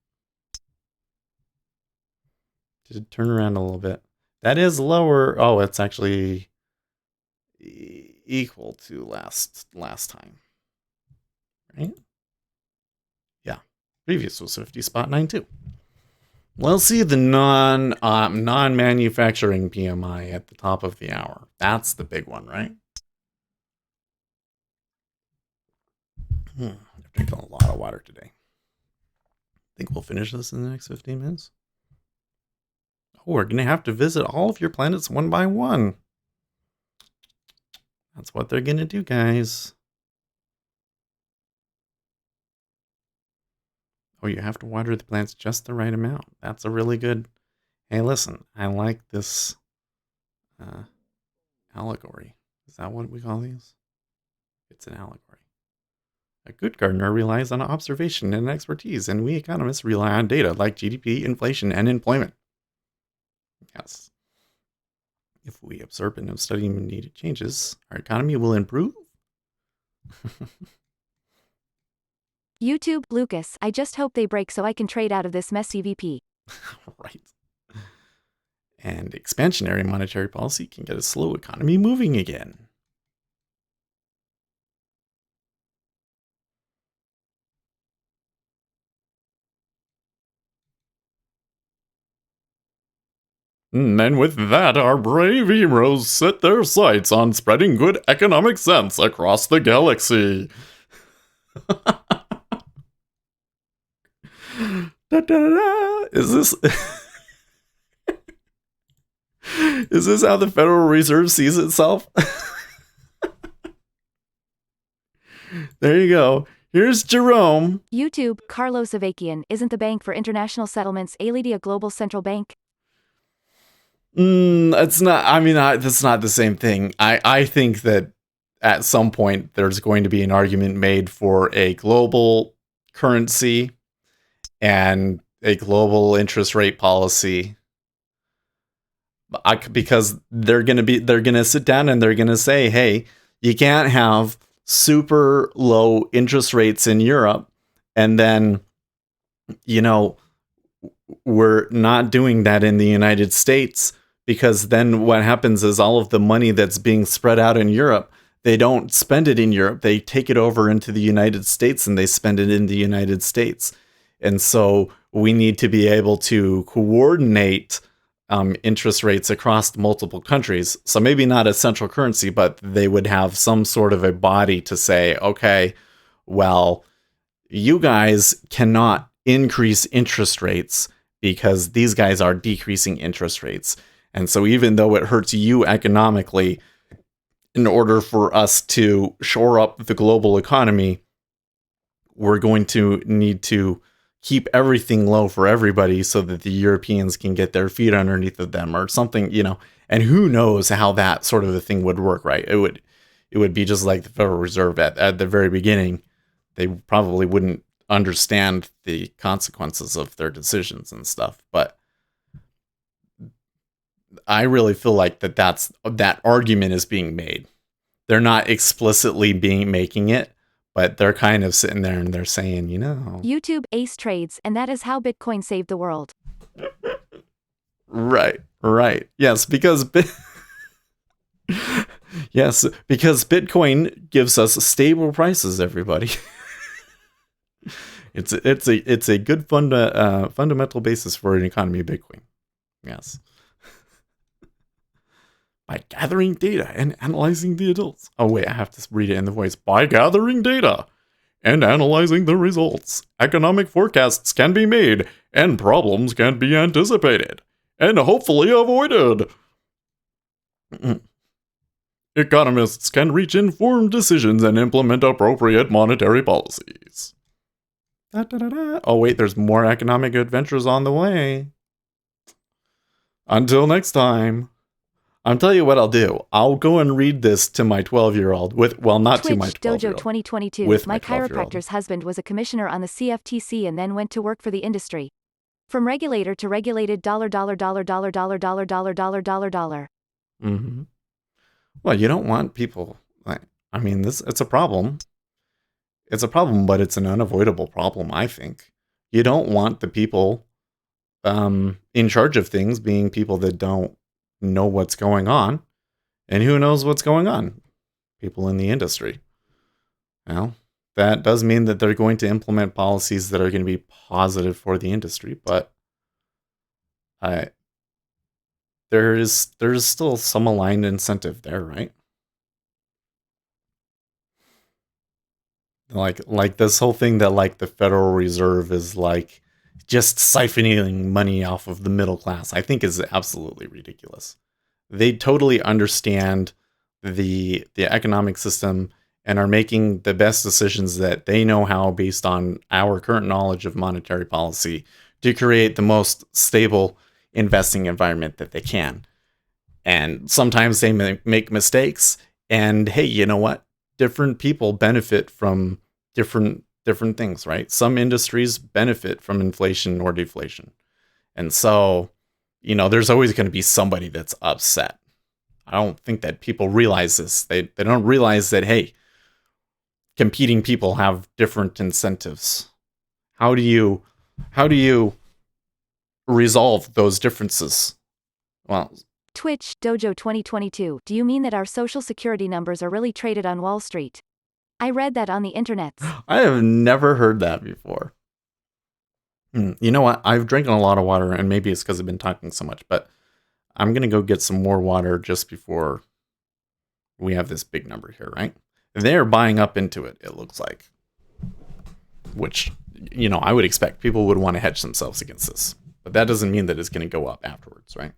Did turn around a little bit. That is lower. Oh, it's actually equal to last time. Right? Yeah. Previous was 50.9 too. Let's see the non-manufacturing PMI at the top of the hour. That's the big one, right? I'm drinking a lot of water today. Think we'll finish this in the next 15 minutes? Oh, we're going to have to visit all of your planets one by one. That's what they're going to do, guys. Oh, you have to water the plants just the right amount. That's a really good... Hey, listen, I like this allegory. Is that what we call these? It's an allegory. A good gardener relies on observation and expertise, and we economists rely on data like GDP, inflation, and employment. Yes. If we observe and study needed changes, our economy will improve. YouTube Lucas, I just hope they break so I can trade out of this messy VP. Right. And expansionary monetary policy can get a slow economy moving again. And with that, our brave heroes set their sights on spreading good economic sense across the galaxy. Da, da, da. Is this how the Federal Reserve sees itself? There you go. Here's Jerome. YouTube Carlos Avakian, isn't the Bank for International Settlements ALED a global central bank? It's not. I mean, that's not the same thing. I think that at some point there's going to be an argument made for a global currency and a global interest rate policy. Because they're going to sit down and they're going to say, hey, you can't have super low interest rates in Europe. And then, we're not doing that in the United States, because then what happens is all of the money that's being spread out in Europe, they don't spend it in Europe. They take it over into the United States and they spend it in the United States. And so we need to be able to coordinate interest rates across multiple countries. So maybe not a central currency, but they would have some sort of a body to say, okay, well, you guys cannot increase interest rates because these guys are decreasing interest rates. And so even though it hurts you economically, in order for us to shore up the global economy, we're going to need to keep everything low for everybody so that the Europeans can get their feet underneath of them or something, and who knows how that sort of a thing would work, right? It would be just like the Federal Reserve at the very beginning. They probably wouldn't understand the consequences of their decisions and stuff, but I really feel like that argument is being made. They're not explicitly making it, but they're kind of sitting there and they're saying, YouTube ace trades, and that is how Bitcoin saved the world. Right. Yes, because Bitcoin gives us stable prices, everybody. It's a good fundamental basis for an economy of Bitcoin. Yes. By gathering data and analyzing the adults. Oh wait, I have to read it in the voice. By gathering data and analyzing the results, economic forecasts can be made and problems can be anticipated and hopefully avoided. Economists can reach informed decisions and implement appropriate monetary policies. Oh wait, there's more economic adventures on the way. Until next time. I'll tell you what I'll do. I'll go and read this to my 12-year-old not Twitch, to my 12-year-old. Dojo 2022. With my chiropractor's chiropractor's husband was a commissioner on the CFTC and then went to work for the industry. From regulator to regulated dollar. Mm-hmm. Well, you don't want people it's a problem. It's a problem, but it's an unavoidable problem, I think. You don't want the people in charge of things being people that don't know what's going on. And who knows what's going on? People in the industry. Well, that does mean that they're going to implement policies that are going to be positive for the industry, but there's still some aligned incentive there, right? Like this whole thing that like the Federal Reserve is like just siphoning money off of the middle class, I think is absolutely ridiculous. They totally understand the economic system and are making the best decisions that they know how based on our current knowledge of monetary policy to create the most stable investing environment that they can. And sometimes they make mistakes, and hey, you know what? Different people benefit from different things, right? Some industries benefit from inflation or deflation. And so, there's always going to be somebody that's upset. I don't think that people realize this. They don't realize that, hey, competing people have different incentives. How do you resolve those differences? Well, Twitch, Dojo 2022. Do you mean that our social security numbers are really traded on Wall Street? I read that on the internet. I have never heard that before. You know what? I've drinking a lot of water, and maybe it's because I've been talking so much, but I'm going to go get some more water just before we have this big number here, right? They're buying up into it, it looks like. Which, I would expect people would want to hedge themselves against this. But that doesn't mean that it's going to go up afterwards, right?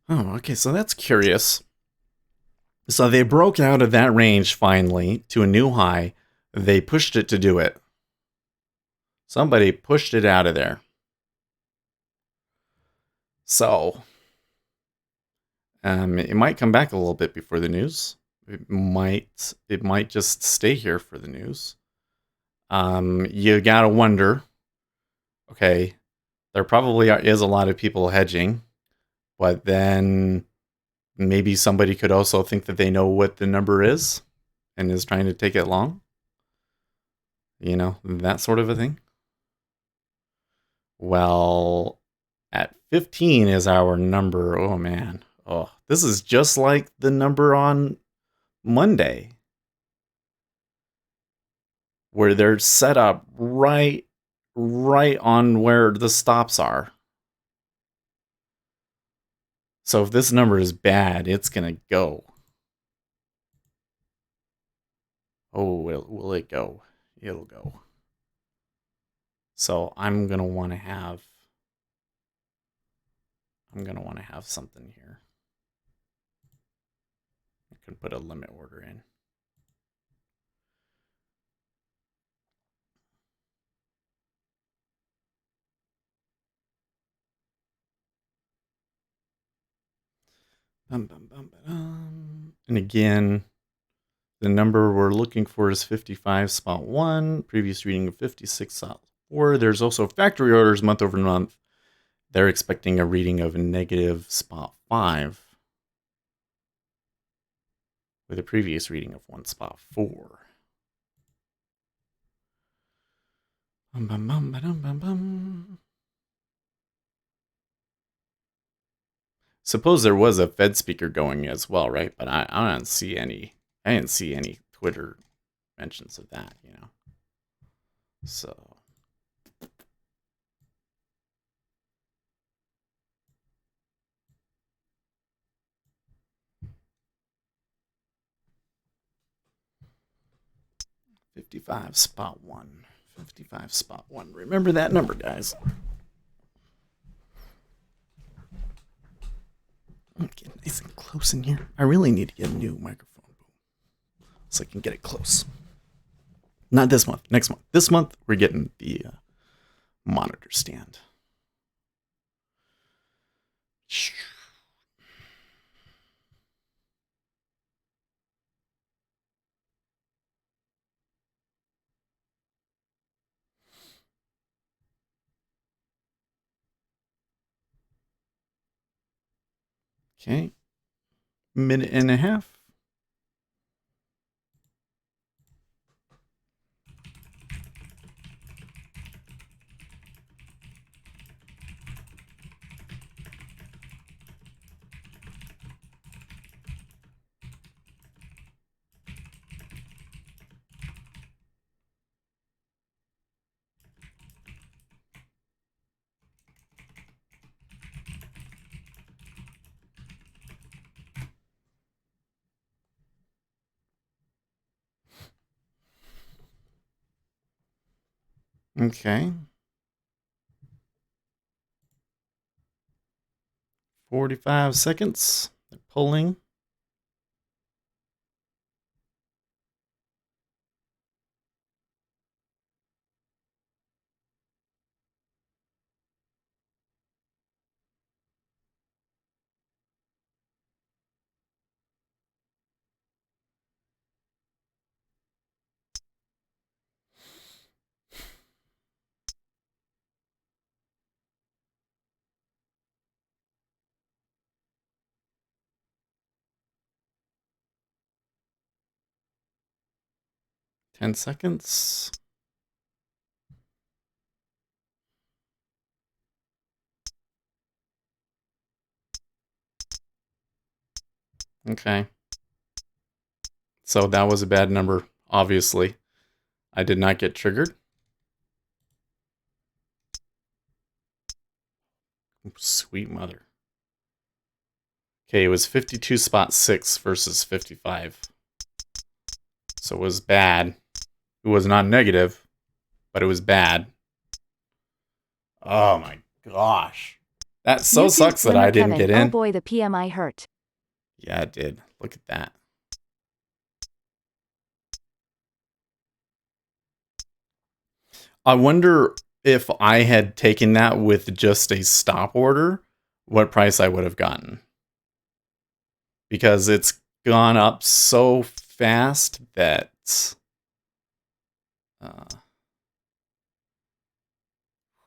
Oh, okay, so that's curious. So they broke out of that range finally to a new high. They pushed it to do it. Somebody pushed it out of there. So it might come back a little bit before the news. It might just stay here for the news. You gotta wonder. Okay, there probably is a lot of people hedging, but then maybe somebody could also think that they know what the number is and is trying to take it long. You know, that sort of a thing. Well, at 15 is our number. Oh man. Oh, this is just like the number on Monday, where they're set up right on where the stops are. So if this number is bad, it's gonna go. Oh, will it go? It'll go. So I'm gonna want to have something here. I can put a limit order in. And again, the number we're looking for is 55.1. Previous reading of 56.4. There's also factory orders month over month. They're expecting a reading of -0.5 with a previous reading of 1.4. Suppose there was a Fed speaker going as well, right? But I don't see any. I didn't see any Twitter mentions of that, you know. So 55.1. 55.1. Remember that number, guys. Get nice and close in here. I really need to get a new microphone so I can get it close. Not this month, next month. This month, we're getting the monitor stand. Okay. Minute and a half. Okay. 45 seconds. They're pulling. Ten seconds. Okay. So that was a bad number, obviously. I did not get triggered. Sweet mother. Okay, it was 52.6 versus 55. So it was bad. It was not negative, but it was bad. Oh my gosh. That so Misused sucks that I limit didn't Kevin. get in. Oh boy, the PMI hurt. Yeah, it did. Look at that. I wonder if I had taken that with just a stop order, what price I would have gotten. Because it's gone up so fast that...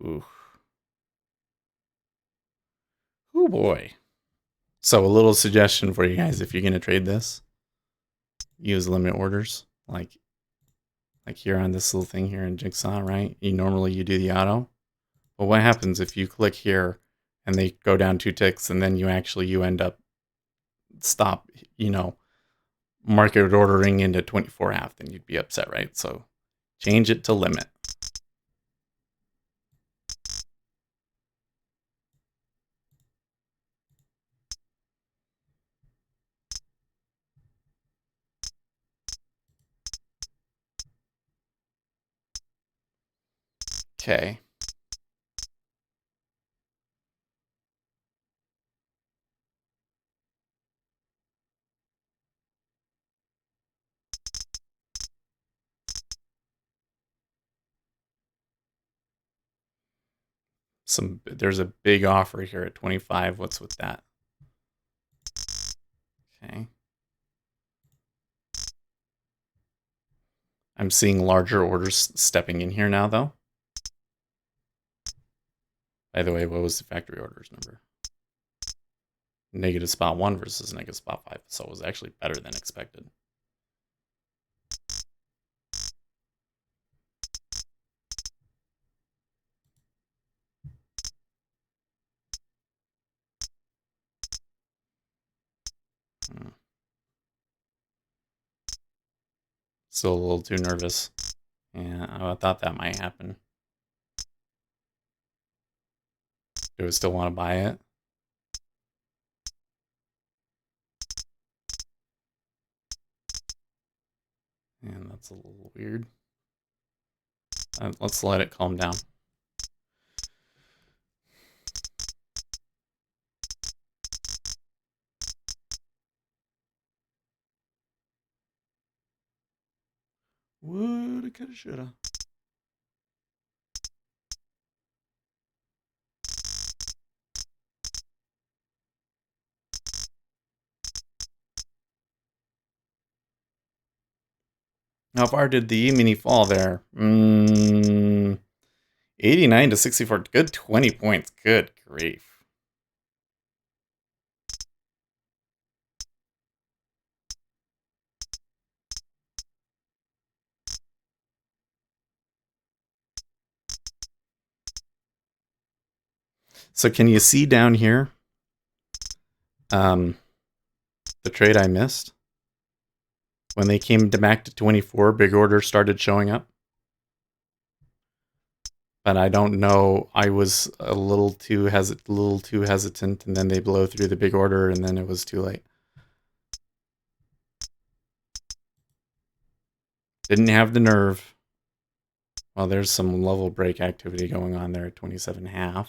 ooh. Oh boy. So a little suggestion for you guys, if you're going to trade this, use limit orders. Like here on this little thing here in Jigsaw, right? Normally you do the auto. But what happens if you click here and they go down 2 ticks and then you end up stop, market ordering into 24.5, then you'd be upset, right? So change it to limit. Okay. There's a big offer here at 25. What's with that? Okay. I'm seeing larger orders stepping in here now, though. By the way, what was the factory orders number? Negative spot 1 versus negative spot 5. So it was actually better than expected. Still a little too nervous. Yeah, I thought that might happen. Do we still want to buy it? And that's a little weird. Let's let it calm down. Woulda, coulda, shoulda. How far did the E-mini fall there? 89 to 64. Good 20 points. Good grief. So can you see down here the trade I missed? When they came back to 24, big orders started showing up. But I don't know. I was a little too hesitant, and then they blow through the big order, and then it was too late. Didn't have the nerve. Well, there's some level break activity going on there at 27.5.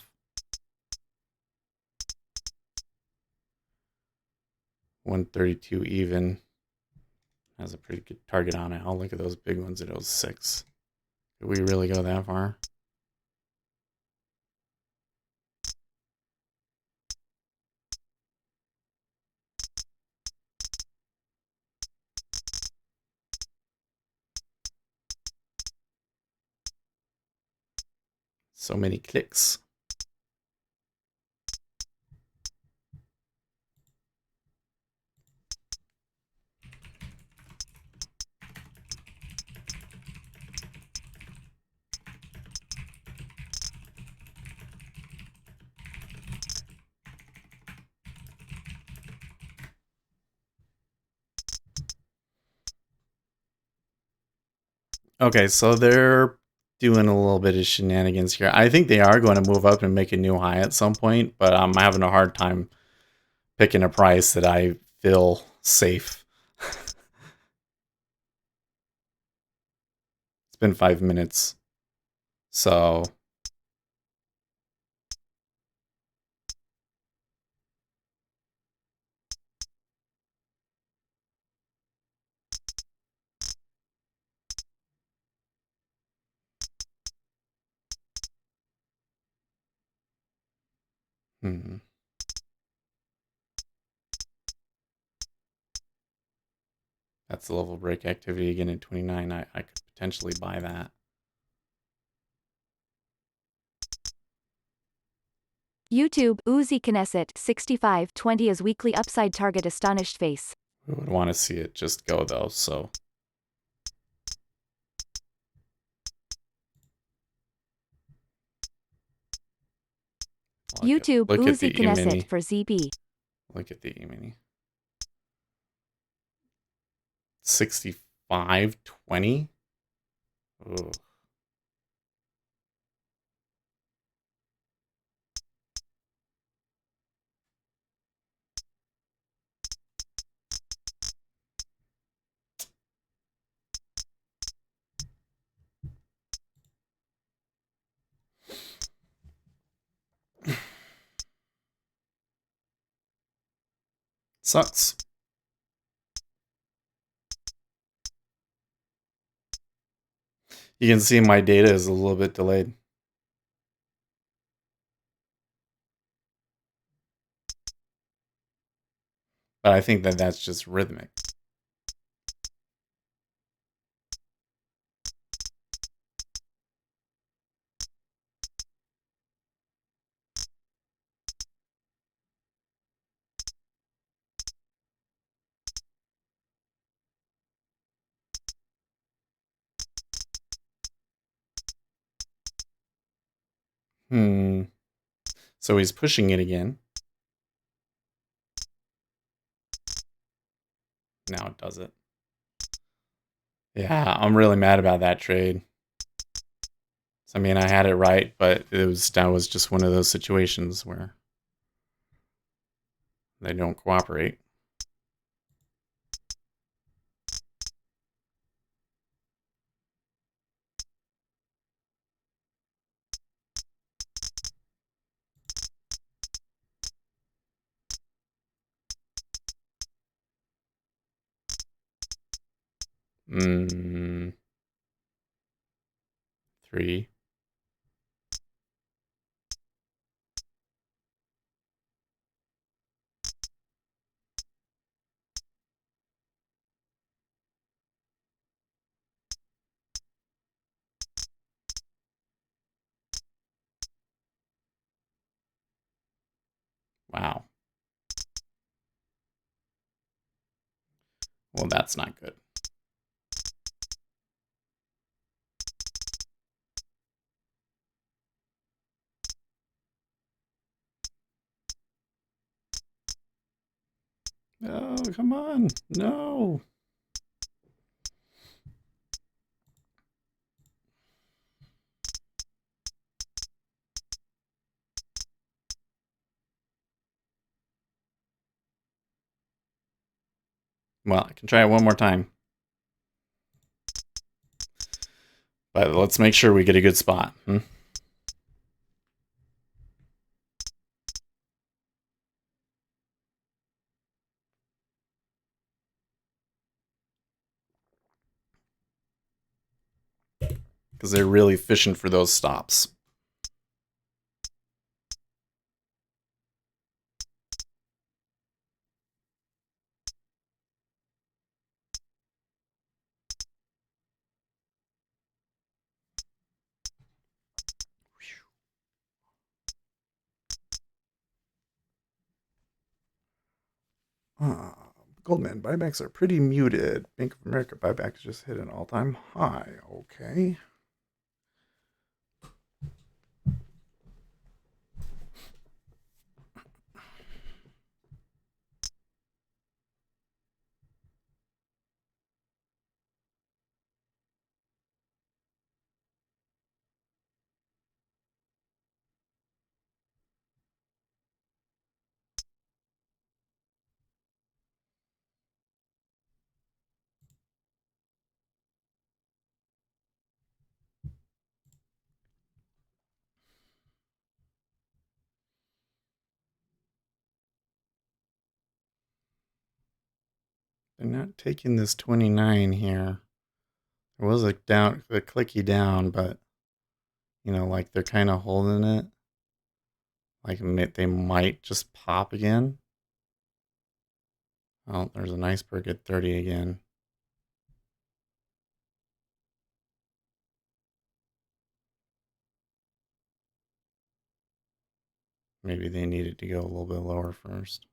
$132 even. Has a pretty good target on it. I'll look at those big ones at 06. Did we really go that far? So many clicks. Okay, so they're doing a little bit of shenanigans here. I think they are going to move up and make a new high at some point, but I'm having a hard time picking a price that I feel safe. It's been 5 minutes. So Hmm. That's the level break activity again at 29. I could potentially buy that. YouTube, Uzi Knesset, 6520 is weekly upside target astonished face. We would want to see it just go though, so. YouTube, Look at Uzi the E-mini. Knesset for ZB. Look at the E-mini. 65.20. Ugh. Sucks. You can see my data is a little bit delayed. But I think that that's just rhythmic. So he's pushing it again. Now it does it. Yeah, I'm really mad about that trade. I mean, I had it right, but that was just one of those situations where they don't cooperate. Three. Wow. Well, that's not good. Oh, come on. No. Well, I can try it one more time. But let's make sure we get a good spot. Because they're really fishing for those stops. Goldman buybacks are pretty muted. Bank of America buybacks just hit an all-time high. Okay. They're not taking this 29 here. There was a clicky down, but like they're kind of holding it. Like they might just pop again. Oh, there's an iceberg at 30 again. Maybe they needed to go a little bit lower first.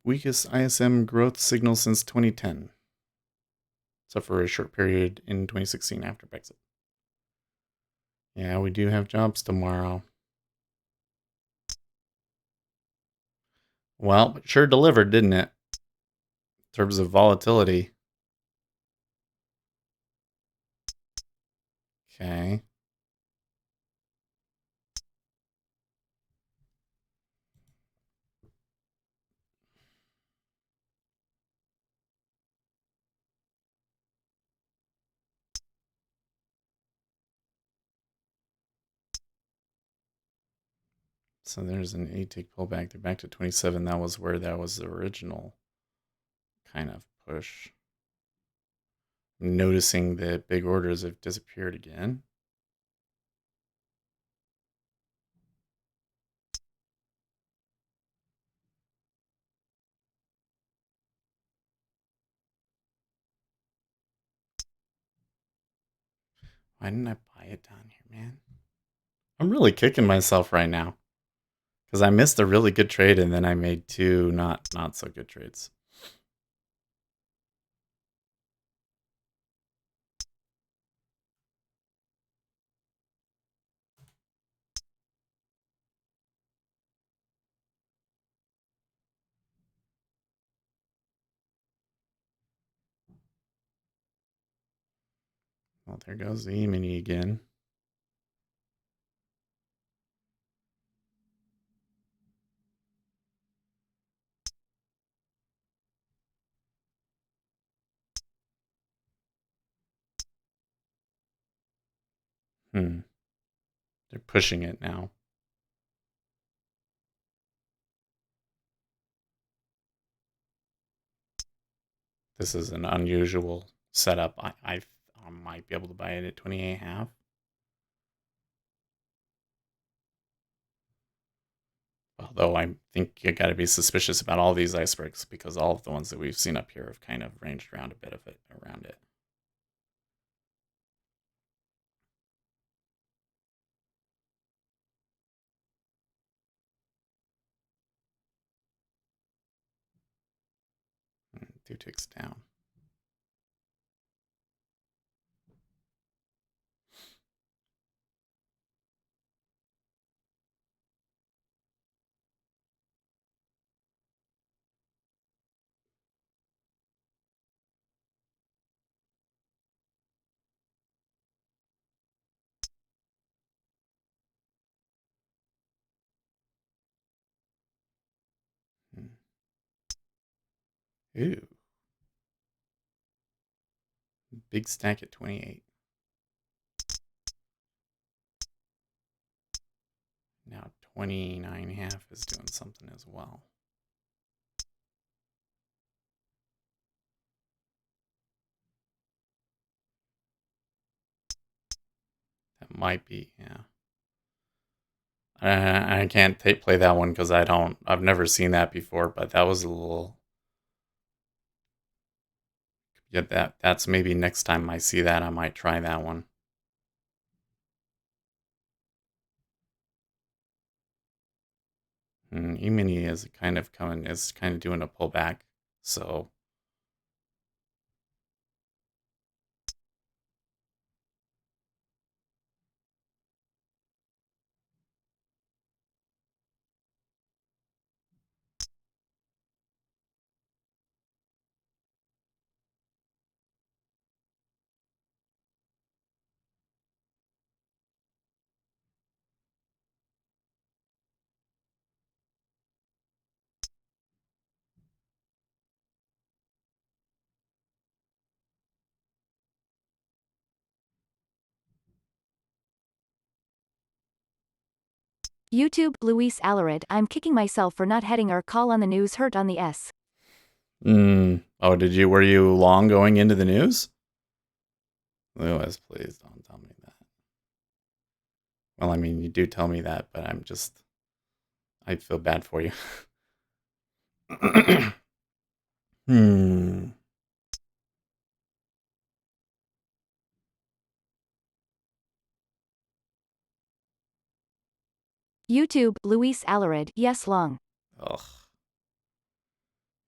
Weakest ISM growth signal since 2010, except for a short period in 2016 after Brexit. Yeah, we do have jobs tomorrow. Well, it sure delivered, didn't it? In terms of volatility. Okay. So there's an 8-tick pullback. They're back to 27. That was where that was the original kind of push. I'm noticing that big orders have disappeared again. Why didn't I buy it down here, man? I'm really kicking myself right now because I missed a really good trade and then I made two not so good trades. Well, there goes the E-mini again. They're pushing it now. This is an unusual setup. I might be able to buy it at 28.5. Although I think you got to be suspicious about all these icebergs because all of the ones that we've seen up here have kind of ranged around a bit of it around it. Two ticks down. Ooh, big stack at 28. Now 29.5 is doing something as well. That might be, yeah. I can't play that one because I've never seen that before, but that was a little. Yeah, that's maybe next time I see that, I might try that one. E-mini is kind of doing a pullback, so YouTube, Luis Alarid, I'm kicking myself for not heading our call on the news hurt on the S. Oh, were you long going into the news? Lewis, please don't tell me that. Well, I mean, you do tell me that, but I feel bad for you. hmm. YouTube, Luis Alarid, yes long. Ugh.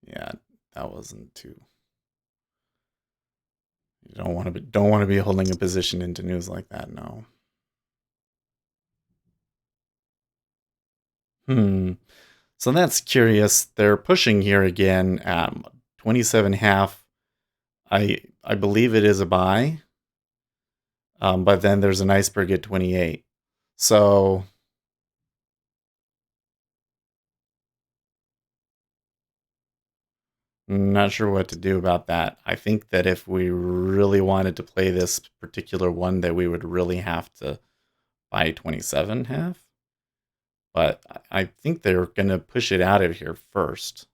Yeah, that wasn't too. You don't want to be holding a position into news like that, no. So that's curious. They're pushing here again at 27.5. I believe it is a buy. But then there's an iceberg at 28. So not sure what to do about that. I think that if we really wanted to play this particular one, that we would really have to buy 27.5. But I think they're going to push it out of here first.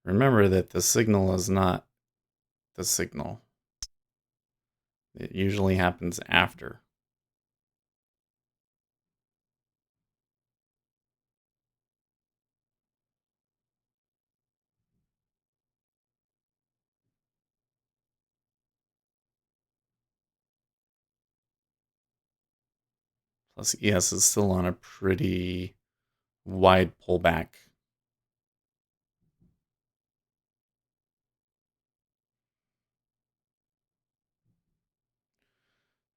Remember that the signal is not the signal. It usually happens after. Plus, ES is still on a pretty wide pullback.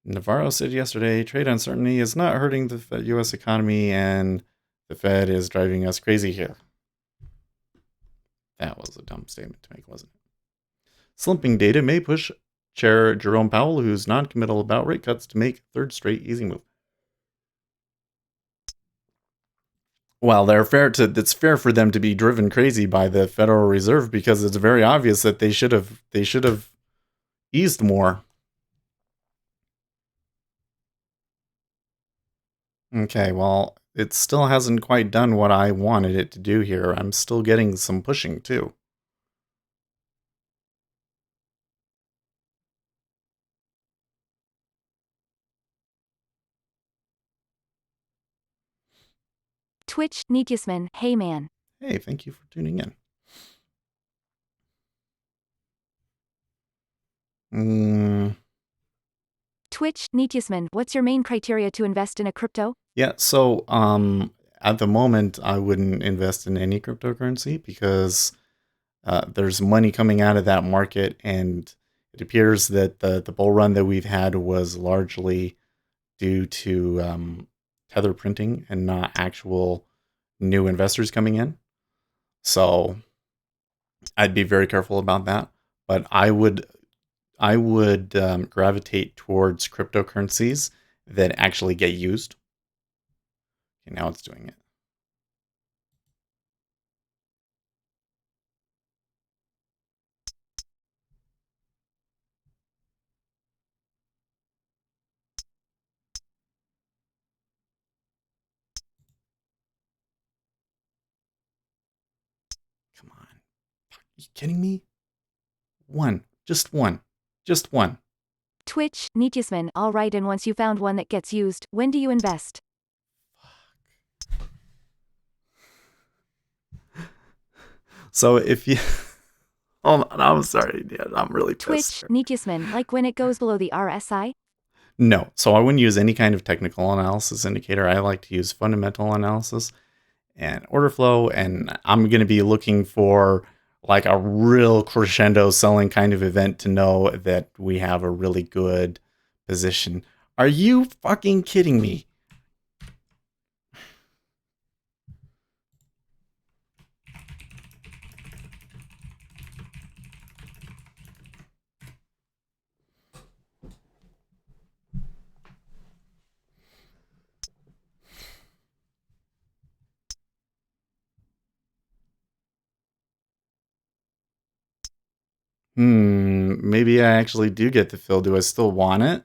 Navarro said yesterday, trade uncertainty is not hurting the U.S. economy, and the Fed is driving us crazy here. That was a dumb statement to make, wasn't it? Slumping data may push Chair Jerome Powell, who's non-committal about rate cuts, to make third straight easy move. Well, it's fair for them to be driven crazy by the Federal Reserve because it's very obvious that they should have eased more. Okay, well, it still hasn't quite done what I wanted it to do here. I'm still getting some pushing too. Twitch, Nityusman, hey man. Hey, thank you for tuning in. Twitch, Nityusman, what's your main criteria to invest in a crypto? Yeah, so at the moment, I wouldn't invest in any cryptocurrency because there's money coming out of that market, and it appears that the bull run that we've had was largely due to tether printing and not actual new investors coming in. So I'd be very careful about that. But I would gravitate towards cryptocurrencies that actually get used. Okay, now it's doing it. Come on. Are you kidding me? One. Just one. Just one. Twitch, Nityusman, alright, and once you found one that gets used, when do you invest? So if you... Oh, I'm sorry. Yeah, I'm really pissed. Twitch, Nityusman, like when it goes below the RSI? No. So I wouldn't use any kind of technical analysis indicator. I like to use fundamental analysis and order flow. And I'm going to be looking for like a real crescendo selling kind of event to know that we have a really good position. Are you fucking kidding me? Maybe I actually do get the fill. Do I still want it?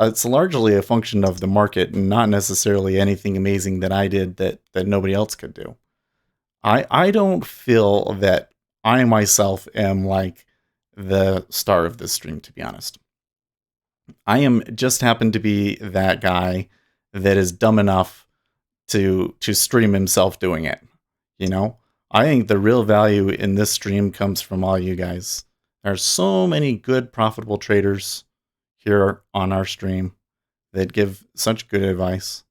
it's largely a function of the market and not necessarily anything amazing that I did that nobody else could do. I don't feel that I myself am like the star of this stream, to be honest. I am just happen to be that guy that is dumb enough to stream himself doing it. You know, I think the real value in this stream comes from all you guys. There are so many good, profitable traders here on our stream that give such good advice,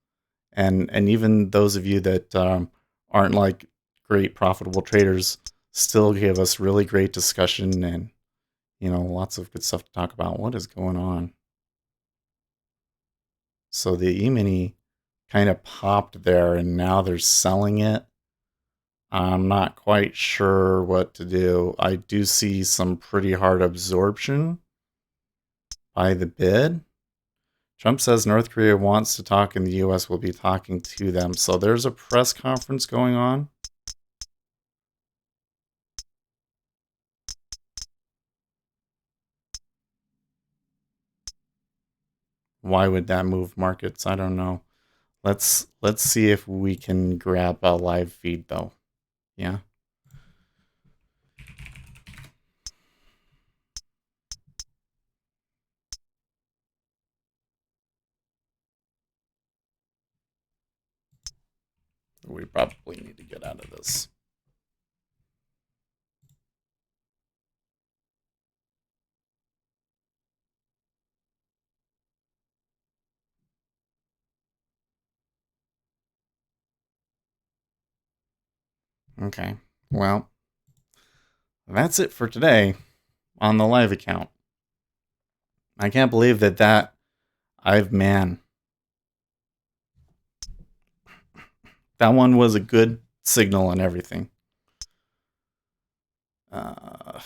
and even those of you that aren't like great profitable traders still give us really great discussion and lots of good stuff to talk about. What is going on? So the E-mini kind of popped there, and now they're selling it. I'm not quite sure what to do. I do see some pretty hard absorption by the bid. Trump says North Korea wants to talk and the U.S. will be talking to them. So there's a press conference going on. Why would that move markets? I don't know. Let's see if we can grab a live feed though. Yeah. We probably need to get out of this. Okay. Well, that's it for today on the live account. I can't believe that man. That one was a good signal and everything. Okay.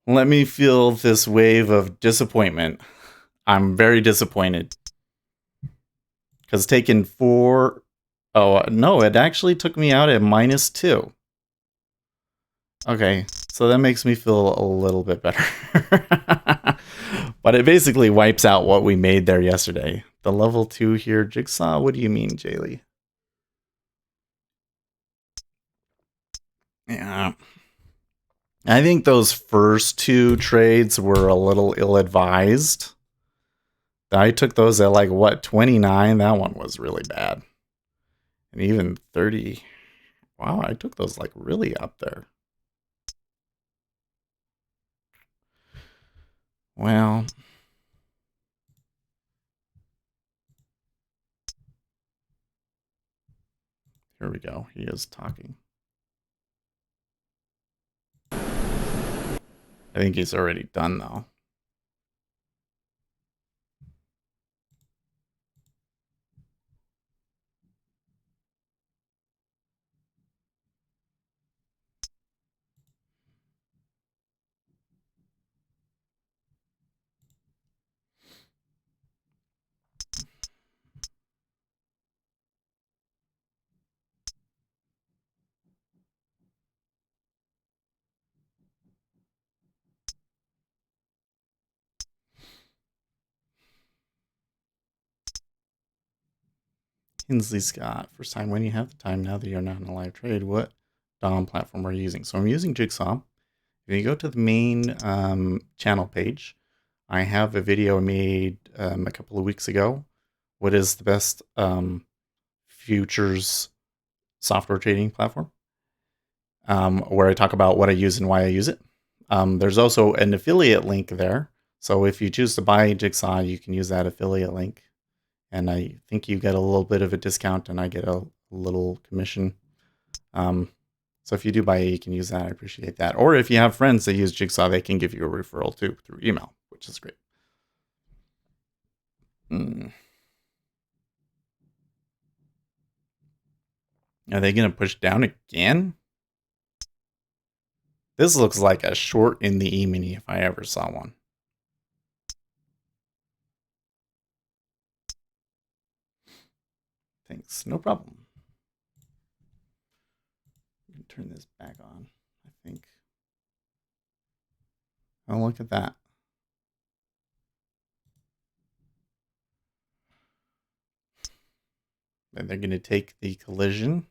Let me feel this wave of disappointment. I'm very disappointed. Because taking 4... Oh, no, it actually took me out at -2. Okay, so that makes me feel a little bit better. But it basically wipes out what we made there yesterday. The level 2 here, Jigsaw, what do you mean, Jaylee? Yeah. I think those first 2 trades were a little ill-advised. I took those at like, what, 29? That one was really bad. And even 30. Wow, I took those like really up there. Well, here we go. He is talking. I think he's already done, though. Hinsley Scott, first time when you have the time now that you're not in a live trade, what DOM platform are you using? So I'm using Jigsaw. If you go to the main channel page, I have a video I made a couple of weeks ago. What is the best futures software trading platform? Where I talk about what I use and why I use it. There's also an affiliate link there. So if you choose to buy Jigsaw, you can use that affiliate link. And I think you get a little bit of a discount and I get a little commission. So if you do buy it, you can use that. I appreciate that. Or if you have friends that use Jigsaw, they can give you a referral too through email, which is great. Are they going to push down again? This looks like a short in the E-mini if I ever saw one. Thanks. No problem. Turn this back on, I think. Oh, look at that. And they're going to take the collision.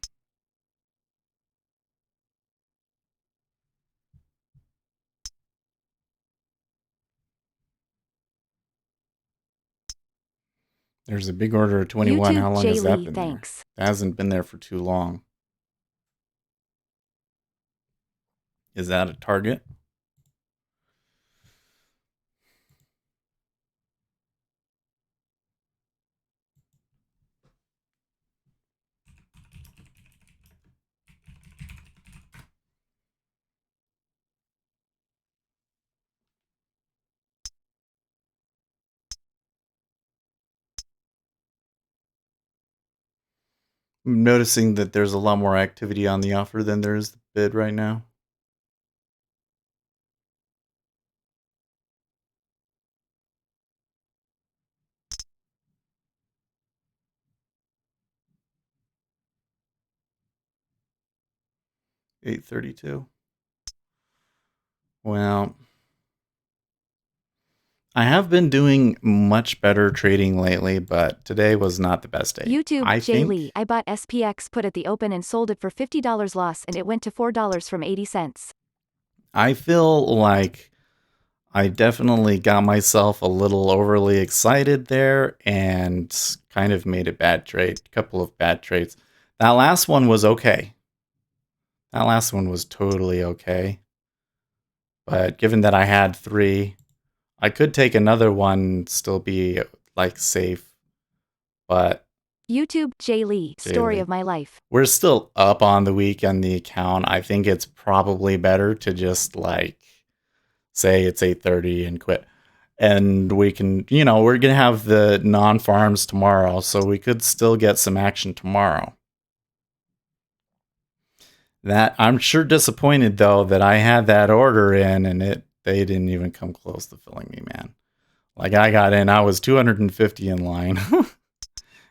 There's a big order of 21. YouTube, How long Jay has that Lee, been thanks. there? It hasn't been there for too long. Is that a target? I'm noticing that there's a lot more activity on the offer than there is the bid right now. $832. Well, I have been doing much better trading lately, but today was not the best day. YouTube, I Jay think Lee, I bought SPX put at the open and sold it for $50 loss and it went to $4 from 80 cents. I feel like I definitely got myself a little overly excited there and kind of made a bad trade, a couple of bad trades. That last one was okay. That last one was totally okay. But given that I had 3, I could take another one, still be like safe. But YouTube, Jay Lee, story of my life. We're still up on the week on the account. I think it's probably better to just like say it's 8:30 and quit. And we can, we're going to have the non-farms tomorrow, so we could still get some action tomorrow. That I'm sure disappointed though that I had that order in and they didn't even come close to filling me, man. Like I got in, I was 250 in line.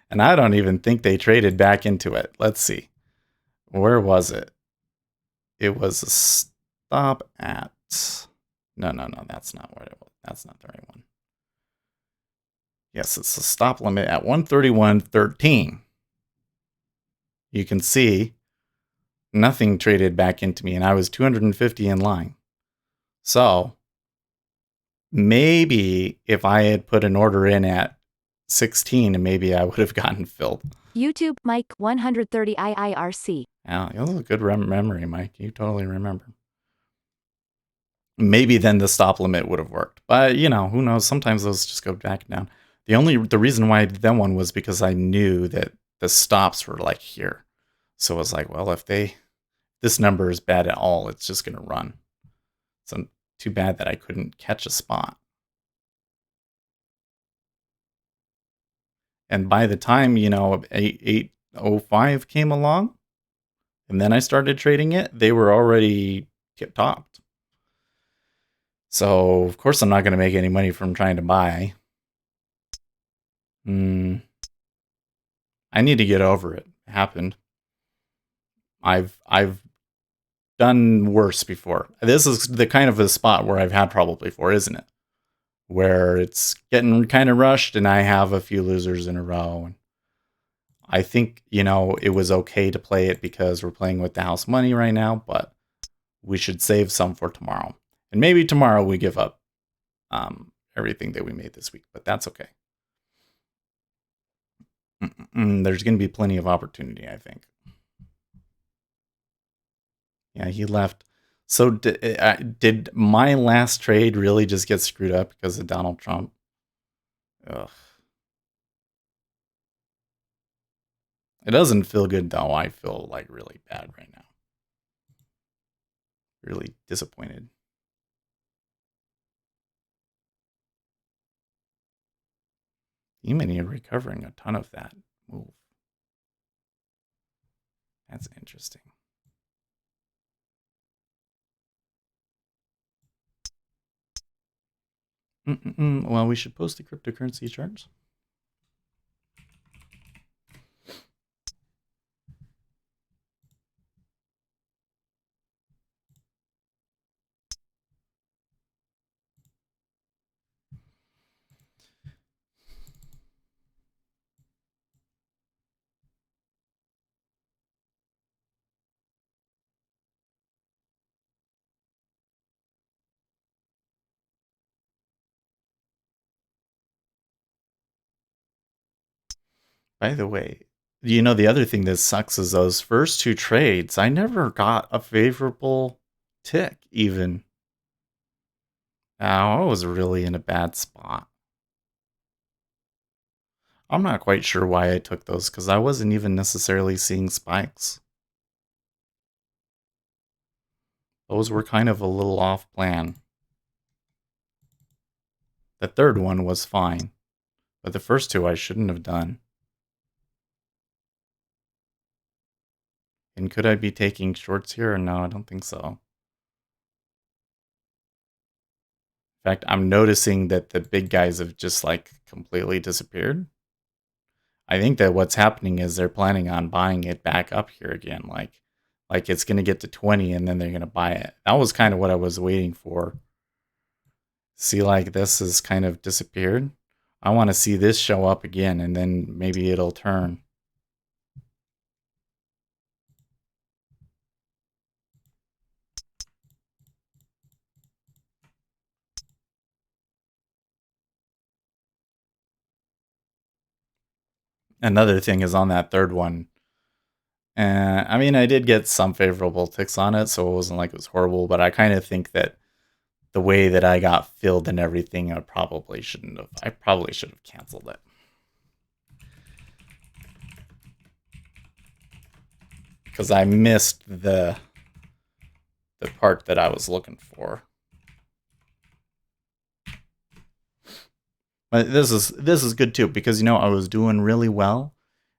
And I don't even think they traded back into it. Let's see. Where was it? It was a stop at. No, that's not what it was. That's not the right one. Yes, it's a stop limit at 131.13. You can see nothing traded back into me, and I was 250 in line. So maybe if I had put an order in at 16, maybe I would have gotten filled. YouTube, Mike 130 IIRC. Yeah, that was a good memory, Mike. You totally remember. Maybe then the stop limit would have worked. But, who knows? Sometimes those just go back down. The reason why I did that one was because I knew that the stops were like here. So I was like, well, if this number is bad at all, it's just going to run. So too bad that I couldn't catch a spot. And by the time, 805 came along, and then I started trading it, they were already topped. So, of course, I'm not going to make any money from trying to buy. I need to get over it. It happened. I've done worse before. This is the kind of a spot where I've had trouble before, isn't it? Where it's getting kind of rushed and I have a few losers in a row. And I think, it was okay to play it because we're playing with the house money right now, but we should save some for tomorrow. And maybe tomorrow we give up everything that we made this week, but that's okay. There's going to be plenty of opportunity, I think. Yeah, he left. So did my last trade really just get screwed up because of Donald Trump? Ugh. It doesn't feel good though. I feel like really bad right now. Really disappointed. E-mini recovering a ton of that move. That's interesting. Well, we should post the cryptocurrency charts. By the way, you know, the other thing that sucks is those first two trades, I never got a favorable tick, even. Now, I was really in a bad spot. I'm not quite sure why I took those, because I wasn't even necessarily seeing spikes. Those were kind of a little off plan. The third one was fine, but the first two I shouldn't have done. And could I be taking shorts here? No, I don't think so. In fact, I'm noticing that the big guys have just like completely disappeared. I think that what's happening is they're planning on buying it back up here again. Like it's going to get to 20 and then they're going to buy it. That was kind of what I was waiting for. See, like this has kind of disappeared. I want to see this show up again and then maybe it'll turn. Another thing is on that third one. I mean, I did get some favorable ticks on it, so it wasn't like it was horrible, but I kind of think that the way that I got filled and everything, I probably shouldn't have. I probably should have canceled it. Because I missed the part that I was looking for. But this is good too, because you know I was doing really well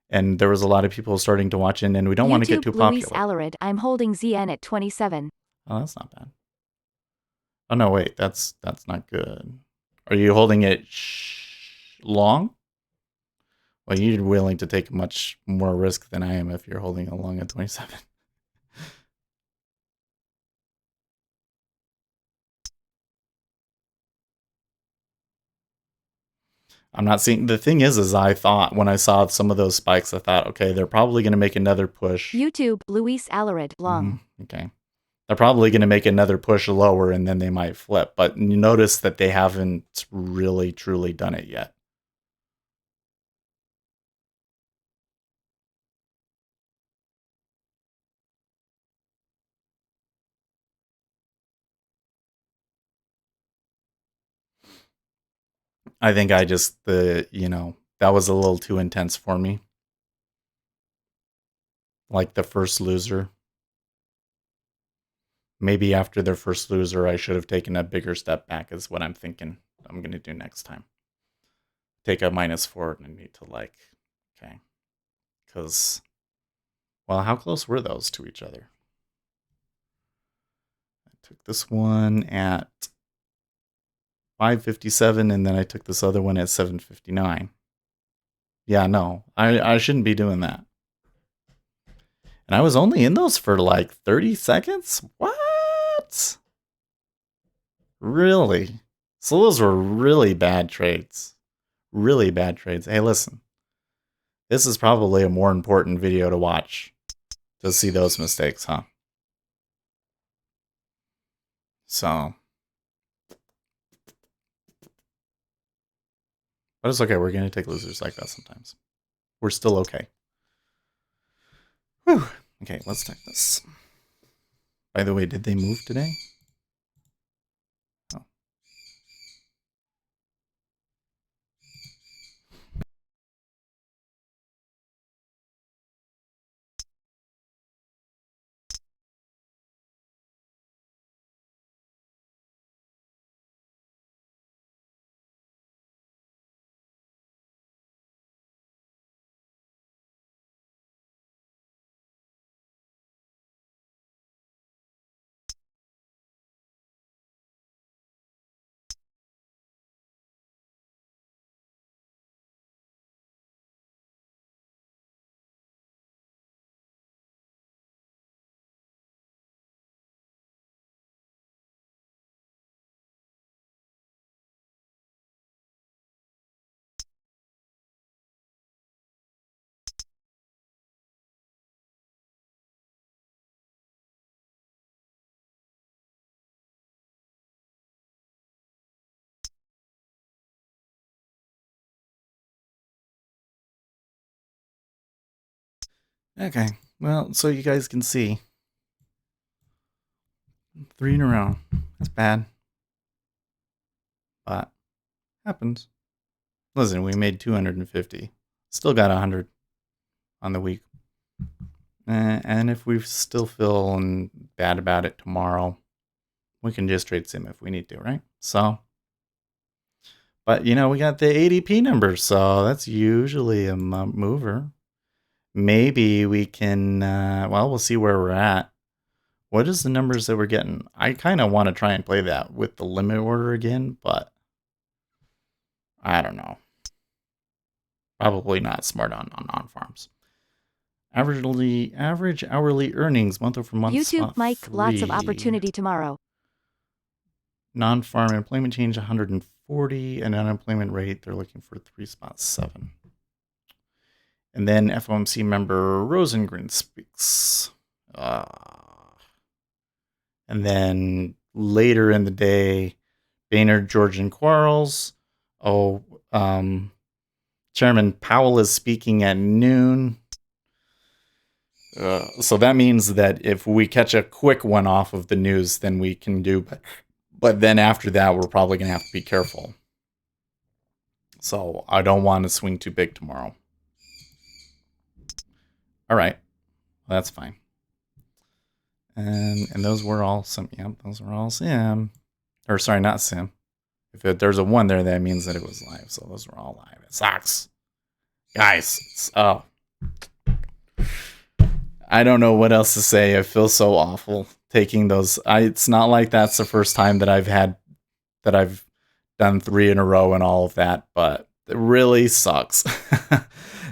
and there was a lot of people starting to watch in, and we don't want to get too Luis popular. Alarid, I'm holding ZN at 27. Oh, that's not bad. Oh no, wait, that's not good. Are you holding it long? Well, you're willing to take much more risk than I am if you're holding it long at 27. I'm not seeing. The thing is I thought when I saw some of those spikes, I thought, okay, they're probably going to make another push. Luis Alarid, long. Okay. They're probably going to make another push lower and then they might flip. But you notice that they haven't really, truly done it yet. I think I just, that was a little too intense for me. Like the first loser. Maybe after their first loser, I should have taken a bigger step back, is what I'm thinking I'm going to do next time. Take a -4 and I need to okay. Because, well, how close were those to each other? I took this one at 557 and then I took this other one at 759. Yeah, no, I shouldn't be doing that. And I was only in those for like 30 seconds? What? Really? So those were really bad trades. Really bad trades. Hey, listen. This is probably a more important video to watch to see those mistakes, huh? So. But it's okay. We're going to take losers like that sometimes. We're still okay. Whew. Okay, let's check this. By the way, did they move today? Oh. Okay, well, so you guys can see 3 in a row. That's bad, but happens. Listen, we made 250. Still got 100 on the week. And if we still feel bad about it tomorrow, we can just trade sim if we need to, right? So, but we got the ADP numbers, so that's usually a mover. Maybe we can, we'll see where we're at. What is the numbers that we're getting? I kind of want to try and play that with the limit order again, but I don't know. Probably not smart on farms. Average hourly earnings month over month. YouTube, Mike, 3. lots of opportunity tomorrow. Non-farm employment change 140, and unemployment rate they're looking for 3.7. And then FOMC member Rosengren speaks. And then later in the day, Boehner, George, and Quarles. Chairman Powell is speaking at noon. So that means that if we catch a quick one off of the news, then we can do. But then after that, we're probably going to have to be careful. So I don't want to swing too big tomorrow. All right. Well, that's fine. And those were all sim. Yep, those were all sim. Or sorry, not sim. If there's a 1 there, that means that it was live. So those were all live. It sucks. Guys, I don't know what else to say. I feel so awful taking those. It's not like that's the first time that I've done 3 in a row and all of that, but it really sucks.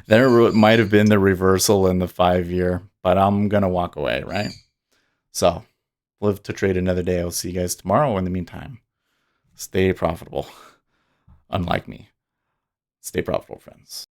There might have been the reversal in the 5-year, but I'm going to walk away, right? So, live to trade another day. I'll see you guys tomorrow. In the meantime, stay profitable. Unlike me. Stay profitable, friends.